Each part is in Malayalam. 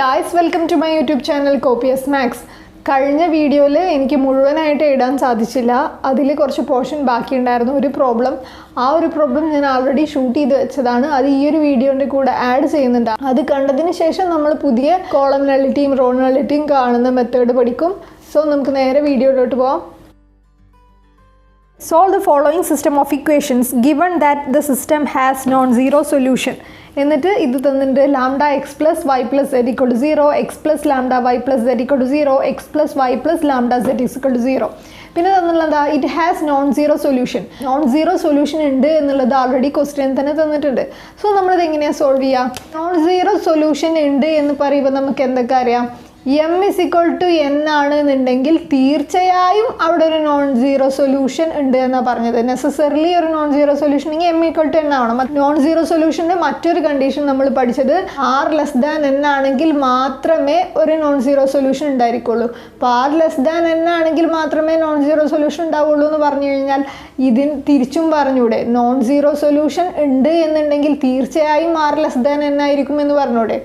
Guys, welcome to my YouTube channel copious maths. കഴിഞ്ഞ വീഡിയോയിൽ എനിക്ക് മുഴുവനായിട്ട് ഇടാൻ സാധിച്ചില്ല. അതിൽ കുറച്ച് പോർഷൻ ബാക്കിയുണ്ടായിരുന്നു. ഒരു പ്രോബ്ലം ഞാൻ ആൾറെഡി ഷൂട്ട് ചെയ്ത് വെച്ചതാണ്. അത് ഈ ഒരു വീഡിയോൻ്റെ കൂടെ ആഡ് ചെയ്യുന്നുണ്ട്. അത് കണ്ടതിന് ശേഷം നമ്മൾ പുതിയ കോളം നള്ളിറ്റിയും റോ നള്ളിറ്റിയും കാണുന്ന മെത്തേഡ് പഠിക്കും. സോ നമുക്ക് നേരെ വീഡിയോയിലോട്ട് പോവാം. Solve the following system of equations given that the system has non-zero solution. എന്നിട്ട് ഇത് തന്നിട്ട് lambda x plus y plus z equal to 0, x plus lambda y plus z equal to 0, x plus y plus lambda z equal to 0. പിന്നെ തന്നുള്ളതാ it has non zero solution ഉണ്ട് എന്നുള്ളത് ആൾറെഡി ക്വസ്റ്റ്യൻ തന്നെ തന്നിട്ടുണ്ട്. സോ നമ്മളിത് എങ്ങനെയാണ് സോൾവ് ചെയ്യുക? നോൺ സീറോ സൊല്യൂഷൻ ഉണ്ട് എന്ന് പറയുമ്പോൾ നമുക്ക് എന്തൊക്കെ അറിയാം? M is equal to N ആണെന്നുണ്ടെങ്കിൽ തീർച്ചയായും അവിടെ ഒരു നോൺ സീറോ സൊല്യൂഷൻ ഉണ്ട് എന്നാണ് പറഞ്ഞത്. നെസസറിലി ഒരു നോൺ സീറോ സൊല്യൂഷൻ എങ്കിൽ എം ഈക്വൾ ടു എൻ ആവണം. നോൺ സീറോ സൊല്യൂഷൻ്റെ മറ്റൊരു കണ്ടീഷൻ നമ്മൾ പഠിച്ചത് ആർ ലെസ് ദാൻ എൻ ആണെങ്കിൽ മാത്രമേ ഒരു നോൺ സീറോ സൊല്യൂഷൻ ഉണ്ടായിരിക്കുള്ളൂ. അപ്പോൾ ആർ ലെസ് ദാൻ എൻ ആണെങ്കിൽ മാത്രമേ നോൺ സീറോ സൊല്യൂഷൻ ഉണ്ടാവുള്ളൂ എന്ന് പറഞ്ഞു കഴിഞ്ഞാൽ ഇതിന് തിരിച്ചും പറഞ്ഞൂടെ? നോൺ സീറോ സൊല്യൂഷൻ ഉണ്ട് എന്നുണ്ടെങ്കിൽ തീർച്ചയായും ആർ ലെസ് ദാൻ എൻ ആയിരിക്കും എന്ന് പറഞ്ഞൂടെ?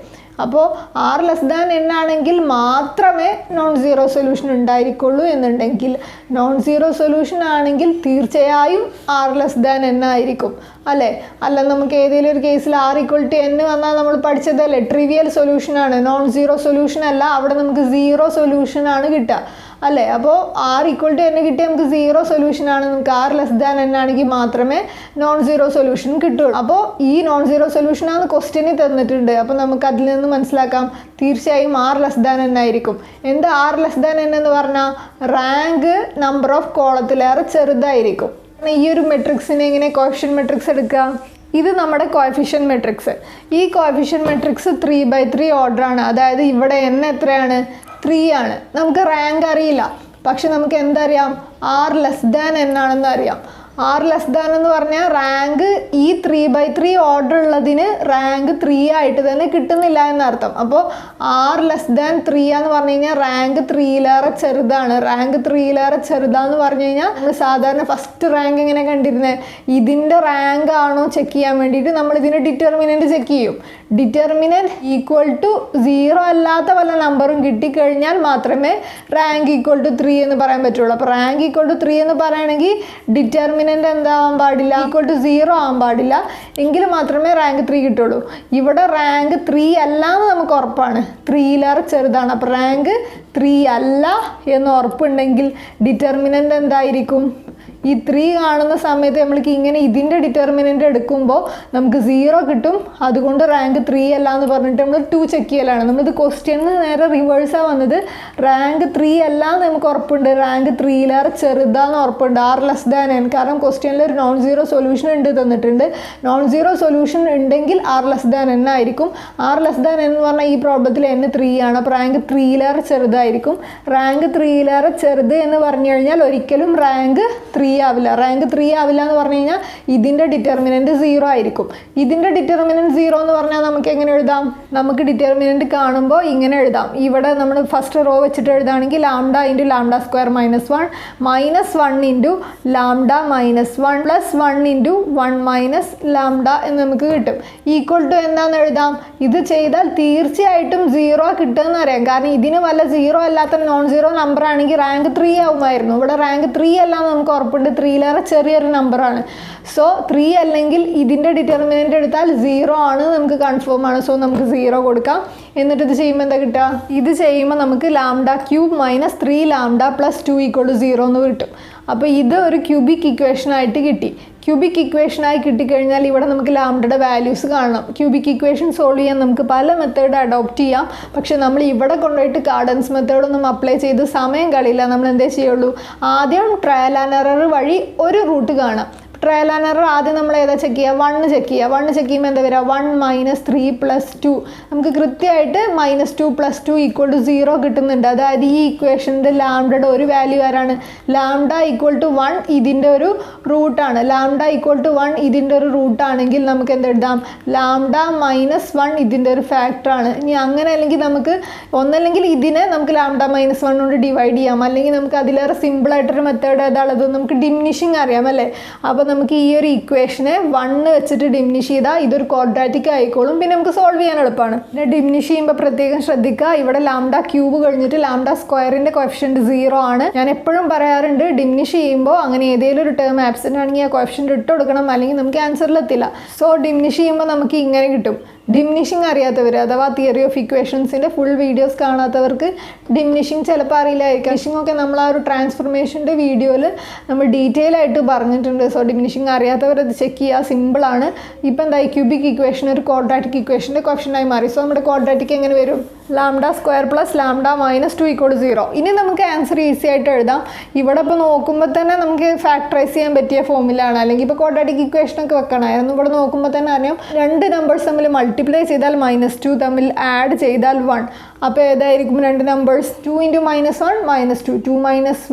അപ്പോൾ ആർ ലെസ് ദാൻ എൻ ആണെങ്കിൽ മാത്രമേ നോൺ സീറോ സൊല്യൂഷൻ ഉണ്ടായിരിക്കുള്ളൂ എന്നുണ്ടെങ്കിൽ നോൺ സീറോ സൊല്യൂഷൻ ആണെങ്കിൽ തീർച്ചയായും ആർ ലെസ് ദാൻ എൻ ആയിരിക്കും അല്ലേ? അല്ല, നമുക്ക് ഏതെങ്കിലും ഒരു കേസിൽ ആർ ഈക്വൾ ടു എൻ വന്നാൽ നമ്മൾ പഠിച്ചതല്ലേ ട്രിവിയൽ സൊല്യൂഷനാണ്, നോൺ സീറോ സൊല്യൂഷൻ അല്ല. അവിടെ നമുക്ക് സീറോ സൊല്യൂഷനാണ് കിട്ടുക അല്ലേ? അപ്പോൾ ആർ ഈക്വൾ ടു എൻ കിട്ടിയാൽ നമുക്ക് സീറോ സൊല്യൂഷനാണ്. നമുക്ക് ആർ ലെസ് ദാൻ എൻ ആണെങ്കിൽ മാത്രമേ നോൺ സീറോ സൊല്യൂഷൻ കിട്ടുള്ളൂ. അപ്പോൾ ഈ നോൺ സീറോ സൊല്യൂഷനാണ് ക്വസ്റ്റ്യനിൽ തന്നിട്ടുണ്ട്. അപ്പോൾ നമുക്ക് അതിൽ നിന്ന് മനസ്സിലാക്കാം തീർച്ചയായും ആർ ലെസ് ദാൻ എൻ ആയിരിക്കും. എന്താ ആർ ലെസ് ദാൻ എൻ എന്ന് പറഞ്ഞാൽ? റാങ്ക് നമ്പർ ഓഫ് കോളത്തിലേറെ ചെറുതായിരിക്കും. ഈ ഒരു മെട്രിക്സിനെ എങ്ങനെ കോഎഫിഷ്യന്റ് മെട്രിക്സ് എടുക്കുക? ഇത് നമ്മുടെ കോഎഫിഷ്യന്റ് മെട്രിക്സ്. ഈ കോഎഫിഷ്യന്റ് മെട്രിക്സ് 3/3 ഓർഡറാണ്. അതായത് ഇവിടെ n എത്രയാണ്? 3 ആണ്. നമുക്ക് റാങ്ക് അറിയില്ല, പക്ഷെ നമുക്ക് എന്തറിയാം? ആർ ലെസ് ദാൻ എൻ ആണെന്ന് അറിയാം. ആർ ലെസ് ദാൻ എന്ന് പറഞ്ഞാൽ റാങ്ക് ഈ 3/3 ഓർഡർ ഉള്ളതിന് റാങ്ക് 3 ആയിട്ട് തന്നെ കിട്ടുന്നില്ല എന്നർത്ഥം. അപ്പോൾ ആർ ലെസ് ദാൻ 3 എന്ന് പറഞ്ഞു കഴിഞ്ഞാൽ റാങ്ക് 3ലേറെ ചെറുതാണ്. റാങ്ക് 3ലേറെ ചെറുതാന്ന് പറഞ്ഞു കഴിഞ്ഞാൽ നമ്മൾ സാധാരണ ഫസ്റ്റ് റാങ്ക് എങ്ങനെ കണ്ടിരുന്നത്? ഇതിൻ്റെ റാങ്ക് ആണോ ചെക്ക് ചെയ്യാൻ വേണ്ടിയിട്ട് നമ്മൾ ഇതിൻ്റെ ഡിറ്റർമിനൻറ്റ് ചെക്ക് ചെയ്യും. ഡിറ്റർമിനൻറ്റ് ഈക്വൽ ടു 0 അല്ലാത്ത വല്ല നമ്പറും കിട്ടിക്കഴിഞ്ഞാൽ മാത്രമേ റാങ്ക് ഈക്വൽ ടു 3 എന്ന് പറയാൻ പറ്റുള്ളൂ. അപ്പോൾ റാങ്ക് ഈക്വൽ ടു 3 എന്ന് പറയുകയാണെങ്കിൽ ഡിറ്റർമിനൻറ്റ് എന്താവാൻ പാടില്ല? ഈക്വൽ ടു 0 ആവാൻ പാടില്ല. എങ്കിൽ മാത്രമേ റാങ്ക് 3 കിട്ടുള്ളൂ. ഇവിടെ റാങ്ക് 3 അല്ല എന്ന് നമുക്ക് ഉറപ്പാണ്, 3ലേറെ ചെറുതാണ്. അപ്പോൾ റാങ്ക് 3 അല്ല എന്ന് ഉറപ്പുണ്ടെങ്കിൽ ഡിറ്റർമിനൻ്റ് എന്തായിരിക്കും? ഈ 3 കാണുന്ന സമയത്ത് നമ്മൾക്ക് ഇങ്ങനെ ഇതിൻ്റെ ഡിറ്റർമിനൻ്റ് എടുക്കുമ്പോൾ നമുക്ക് 0 കിട്ടും. അതുകൊണ്ട് റാങ്ക് 3 അല്ല എന്ന് പറഞ്ഞിട്ട് നമ്മൾ 2 ചെക്ക് ചെയ്യലാണ്. നമ്മളിത് ക്വസ്റ്റ്യനിൽ നേരെ റിവേഴ്സാണ് വന്നത്. റാങ്ക് 3 അല്ല എന്ന് നമുക്ക് ഉറപ്പുണ്ട്, റാങ്ക് 3ലേറെ ചെറുതാന്ന് ഉറപ്പുണ്ട്, ആർ ലെസ് ദാൻ എൻ. കാരണം ക്വസ്റ്റ്യനിൽ ഒരു നോൺ സീറോ സൊല്യൂഷൻ ഉണ്ട് തന്നിട്ടുണ്ട്. നോൺ സീറോ സൊല്യൂഷൻ ഉണ്ടെങ്കിൽ ആർ ലെസ് ദാൻ എൻ ആയിരിക്കും. ആർ ലെസ് ദാൻ എൻ എന്ന് പറഞ്ഞാൽ ഈ പ്രോബ്ലത്തിൽ n 3 ആണ്. അപ്പോൾ റാങ്ക് 3ലേറെ ചെറുതായിരിക്കും. റാങ്ക് 3ലേറെ ചെറുത് എന്ന് പറഞ്ഞു കഴിഞ്ഞാൽ ഒരിക്കലും റാങ്ക് 3 ആവില്ല. റാങ്ക് 3 ആവില്ല എന്ന് പറഞ്ഞു കഴിഞ്ഞാൽ ഇതിൻ്റെ ഡിറ്റർമിനൻറ്റ് 0 ആയിരിക്കും. ഇതിൻ്റെ ഡിറ്റർമിനൻറ്റ് 0 എന്ന് പറഞ്ഞാൽ നമുക്ക് എങ്ങനെ എഴുതാം? നമുക്ക് ഡിറ്റർമിനൻറ്റ് കാണുമ്പോൾ ഇങ്ങനെ എഴുതാം. ഇവിടെ നമ്മൾ ഫസ്റ്റ് റോ വെച്ചിട്ട് എഴുതുകയാണെങ്കിൽ lambda into lambda square minus 1 into lambda minus 1 plus 1 into 1 minus lambda എന്ന് നമുക്ക് കിട്ടും. ഈക്വൽ ടു എന്താണെന്ന് എഴുതാം? ഇത് ചെയ്താൽ തീർച്ചയായിട്ടും 0 കിട്ടുമെന്ന് അറിയാം. കാരണം ഇതിന് വല്ല 0 അല്ലാത്ത നോൺ സീറോ നമ്പർ ആണെങ്കിൽ റാങ്ക് 3 ആവുമായിരുന്നു. ഇവിടെ റാങ്ക് 3 അല്ലാന്ന് നമുക്ക് ഉറപ്പുണ്ട്, 3ലേറെ ചെറിയൊരു നമ്പറാണ്. സോ 3 അല്ലെങ്കിൽ ഇതിൻ്റെ ഡിറ്റർമിനൻ്റ് എടുത്താൽ 0 ആണ്, നമുക്ക് കൺഫേം ആണ്. സോ നമുക്ക് 0 കൊടുക്കാം. എന്നിട്ട് ഇത് ചെയ്യുമ്പോൾ എന്താ കിട്ടുക? ഇത് ചെയ്യുമ്പോൾ നമുക്ക് lambda cube minus 3 lambda plus 2 equal to 0 എന്ന് കിട്ടും. അപ്പോൾ ഇത് ഒരു ക്യൂബിക് ഇക്വേഷനായിട്ട് കിട്ടി. ക്യൂബിക് ഇക്വേഷനായി കിട്ടിക്കഴിഞ്ഞാൽ ഇവിടെ നമുക്ക് ലാംഡയുടെ വാല്യൂസ് കാണണം. ക്യൂബിക് ഇക്വേഷൻ സോൾവ് ചെയ്യാൻ നമുക്ക് പല മെത്തേഡ് അഡോപ്റ്റ് ചെയ്യാം. പക്ഷെ നമ്മൾ ഇവിടെ കൊണ്ടുപോയിട്ട് കാർഡൻസ് മെത്തേഡൊന്നും അപ്ലൈ ചെയ്ത് സമയം കളിയില്ല. നമ്മൾ എന്തേ ചെയ്യുള്ളൂ? ആദ്യം ട്രയൽ ആൻഡ് എറർ വഴി ഒരു റൂട്ട് കാണാം. ട്രയൽ ആൻഡ് എറർ ആദ്യം നമ്മൾ ഏതാ ചെക്ക് ചെയ്യുക? 1 ചെക്ക് ചെയ്യുക. 1 ചെക്ക് ചെയ്യുമ്പോൾ എന്താ വരിക? 1 മൈനസ് 3 പ്ലസ് 2. നമുക്ക് കൃത്യമായിട്ട് -2 + 2 ഈക്വൽ ടു 0 കിട്ടുന്നുണ്ട്. അതായത് ഈ ഇക്വേഷൻ്റെ ലാംഡയുടെ ഒരു വാല്യൂ ആരാണ്? ലാംഡ ഈക്വൽ ടു 1 ഇതിൻ്റെ ഒരു റൂട്ടാണ്. ലാംഡ ഈക്വൽ ടു 1 ഇതിൻ്റെ ഒരു റൂട്ടാണെങ്കിൽ നമുക്ക് എന്തെഴുതാം? ലാംഡ -1 ഇതിൻ്റെ ഒരു ഫാക്ടറാണ്. ഇനി അങ്ങനെ അല്ലെങ്കിൽ നമുക്ക് ഒന്നല്ലെങ്കിൽ ഇതിനെ നമുക്ക് ലാംഡ -1 കൊണ്ട് ഡിവൈഡ് ചെയ്യാം. അല്ലെങ്കിൽ നമുക്ക് അതിലേറെ സിമ്പിളായിട്ടൊരു മെത്തേഡ് ഏതാണുള്ളത്? നമുക്ക് ഡിമിനിഷിങ് അറിയാം അല്ലേ? അപ്പോൾ നമുക്ക് ഈ ഒരു ഇക്വേഷനെ 1 വെച്ചിട്ട് ഡിമിനിഷ് ചെയ്താൽ ഇതൊരു ക്വാഡ്രാറ്റിക് ആയിക്കോളും. പിന്നെ നമുക്ക് സോൾവ് ചെയ്യാൻ എളുപ്പമാണ്. പിന്നെ ഡിമിനിഷ് ചെയ്യുമ്പോൾ പ്രത്യേകം ശ്രദ്ധിക്കുക, ഇവിടെ ലാംഡ ക്യൂബ് കഴിഞ്ഞിട്ട് ലാംഡ സ്ക്വയറിൻ്റെ കോഎഫിഷ്യൻറ്റ് 0 ആണ്. ഞാൻ എപ്പോഴും പറയാറുണ്ട്, ഡിമിനിഷ് ചെയ്യുമ്പോൾ അങ്ങനെ ഏതെങ്കിലും ഒരു ടേം ആബ്സെൻ്റ് ആണെങ്കിൽ ആ കോഎഫിഷ്യൻറ്റ് ഇട്ട് കൊടുക്കണം, അല്ലെങ്കിൽ നമുക്ക് ആൻസറിലെത്തില്ല. സോ ഡിമിനിഷ് ചെയ്യുമ്പോൾ നമുക്ക് ഇങ്ങനെ കിട്ടും. ഡിമിനിഷിങ് അറിയാത്തവർ, അഥവാ തിയറി ഓഫ് ഇക്വേഷൻസിൻ്റെ ഫുൾ വീഡിയോസ് കാണാത്തവർക്ക് ഡിമിനിഷിങ് ചിലപ്പോൾ അറിയില്ലായിരിക്കും. ഡിമിനിഷിംഗ് ഒക്കെ നമ്മൾ ആ ഒരു ട്രാൻസ്ഫർമേഷൻ്റെ വീഡിയോയിൽ നമ്മൾ ഡീറ്റെയിൽ ആയിട്ട് പറഞ്ഞിട്ടുണ്ട്. സോ ഡിമിനിഷിങ് അറിയാത്തവർ അത് ചെക്ക് ചെയ്യുക, സിമ്പിളാണ്. ഇപ്പം എന്താ, ക്യൂബിക് ഇക്വേഷൻ ഒരു ക്വാഡ്രാറ്റിക് ഇക്വേഷൻ്റെ കോഎഫിഷ്യൻ്റായി മാറി. സോ നമ്മുടെ ക്വാഡ്രാറ്റിക് എങ്ങനെ വരും? Lambda square plus lambda minus 2 = 0. ഇനി നമുക്ക് ആൻസർ ഈസി ആയിട്ട് എഴുതാം. ഇവിടെ ഇപ്പോൾ നോക്കുമ്പോൾ തന്നെ നമുക്ക് ഫാക്ടറൈസ് ചെയ്യാൻ പറ്റിയ ഫോമിലാണ്, അല്ലെങ്കിൽ ഇപ്പോൾ ക്വാഡ്രാറ്റിക് ഇക്വേഷനൊക്കെ വെക്കണമായിരുന്നു. ഇവിടെ നോക്കുമ്പോൾ തന്നെ അറിയാം, 2 നമ്പേഴ്സ് തമ്മിൽ മൾട്ടിപ്ലൈ ചെയ്താൽ -2, തമ്മിൽ ആഡ് ചെയ്താൽ 1. അപ്പോൾ ഏതായിരിക്കും 2 നമ്പേഴ്സ്? 2 × -1 -2, 2 -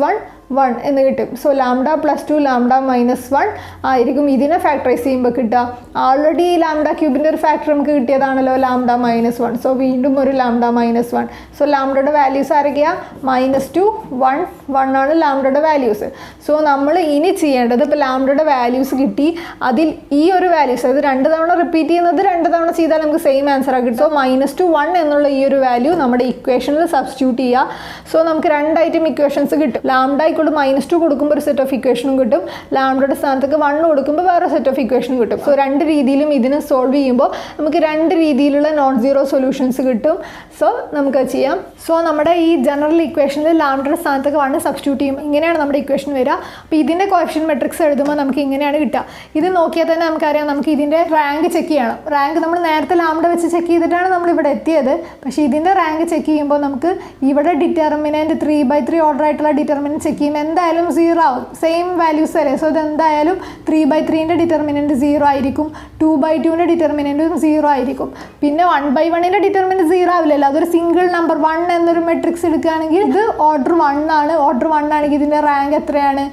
1 1 എന്ന് കിട്ടും. സോ ലാംഡ +2 ലാംഡ -1 ആയിരിക്കും ഇതിനെ ഫാക്ടറൈസ് ചെയ്യുമ്പോൾ കിട്ടുക. ആൾറെഡി ലാംഡ ക്യൂബിൻ്റെ ഒരു ഫാക്ടർ നമുക്ക് കിട്ടിയതാണല്ലോ, ലാംഡ -1. സോ വീണ്ടും ഒരു ലാംഡ -1. സോ ലാംഡയുടെ വാല്യൂസ് ആരൊക്കെയാണ്? -2 1 1 ആണ് ലാംഡയുടെ വാല്യൂസ്. സോ നമ്മൾ ഇനി ചെയ്യേണ്ടത്, ഇപ്പോൾ ലാംഡയുടെ വാല്യൂസ് കിട്ടി, അതിൽ ഈ ഒരു വാല്യൂസ്, അത് 2 തവണ റിപ്പീറ്റ് ചെയ്യുന്നത് 2 തവണ ചെയ്താൽ നമുക്ക് സെയിം ആൻസർ കിട്ടും. സോ -2 1 എന്നുള്ള ഈ ഒരു വാല്യൂ നമ്മുടെ ഇക്വേഷനിൽ സബ്സ്റ്റിറ്റ്യൂട്ട് ചെയ്യുക. സോ നമുക്ക് 2 ഐറ്റം ഇക്വേഷൻസ് കിട്ടും. ലാംഡ -2 കൊടുക്കുമ്പോൾ ഒരു സെറ്റ് ഓഫ് ഇക്വേഷനും കിട്ടും, ലാംഡയുടെ സ്ഥാനത്തേക്ക് 1 കൊടുക്കുമ്പോൾ വേറെ സെറ്റ് ഓഫ് ഇക്വേഷനും കിട്ടും. സോ 2 രീതിയിലും ഇതിനെ സോൾവ് ചെയ്യുമ്പോൾ നമുക്ക് 2 രീതിയിലുള്ള നോൺ സീറോ സൊല്യൂഷൻസ് കിട്ടും. സോ നമുക്ക് ചെയ്യാം. സോ നമ്മുടെ ഈ ജനറൽ ഇക്വേഷനിൽ ലാംഡയുടെ സ്ഥാനത്തേക്ക് 1 സബ്സ്റ്റിറ്റ്യൂട്ട് ചെയ്യും. ഇങ്ങനെയാണ് നമ്മുടെ ഇക്വേഷൻ വരിക. അപ്പോൾ ഇതിൻ്റെ കോഎഫിഷ്യന്റ് മെട്രിക്സ് എഴുതുമ്പോൾ നമുക്ക് ഇങ്ങനെയാണ് കിട്ടുക. ഇത് നോക്കിയാൽ തന്നെ നമുക്കറിയാം, നമുക്ക് ഇതിൻ്റെ റാങ്ക് ചെക്ക് ചെയ്യണം. റാങ്ക് നമ്മൾ നേരത്തെ ലാംഡ വെച്ച് ചെക്ക് ചെയ്തിട്ടാണ് നമ്മൾ ഇവിടെ എത്തിയത്. പക്ഷേ ഇതിൻ്റെ റാങ്ക് ചെക്ക് ചെയ്യുമ്പോൾ നമുക്ക് ഇവിടെ ഡിറ്റർമിനൻറ്റ് 3/3 ഓർഡർ ആയിട്ടുള്ള ഡിറ്റർമിനൻറ്റ് ചെക്ക് ചെയ്യുമ്പോൾ എന്തായാലും 0 ആവും. സെയിം വാല്യൂസ് അല്ലേ. സോ ഇത് എന്തായാലും 3/3ൻ്റെ ഡിറ്റർമിനൻറ്റ് 0 ആയിരിക്കും, 2/2ൻ്റെ ഡിറ്റർമിനൻറ്റും 0 ആയിരിക്കും. പിന്നെ 1/1ൻ്റെ ഡിറ്റർമിനൻറ്റ് 0 ആവില്ലല്ലോ, അതൊരു സിംഗിൾ നമ്പർ 1 എന്നൊരു മെട്രിക്സ് എടുക്കുകയാണെങ്കിൽ ഇത് ഓർഡർ 1 ആണ്. ഓർഡർ 1 ആണെങ്കിൽ ഇതിൻ്റെ റാങ്ക് എത്രയാണ്?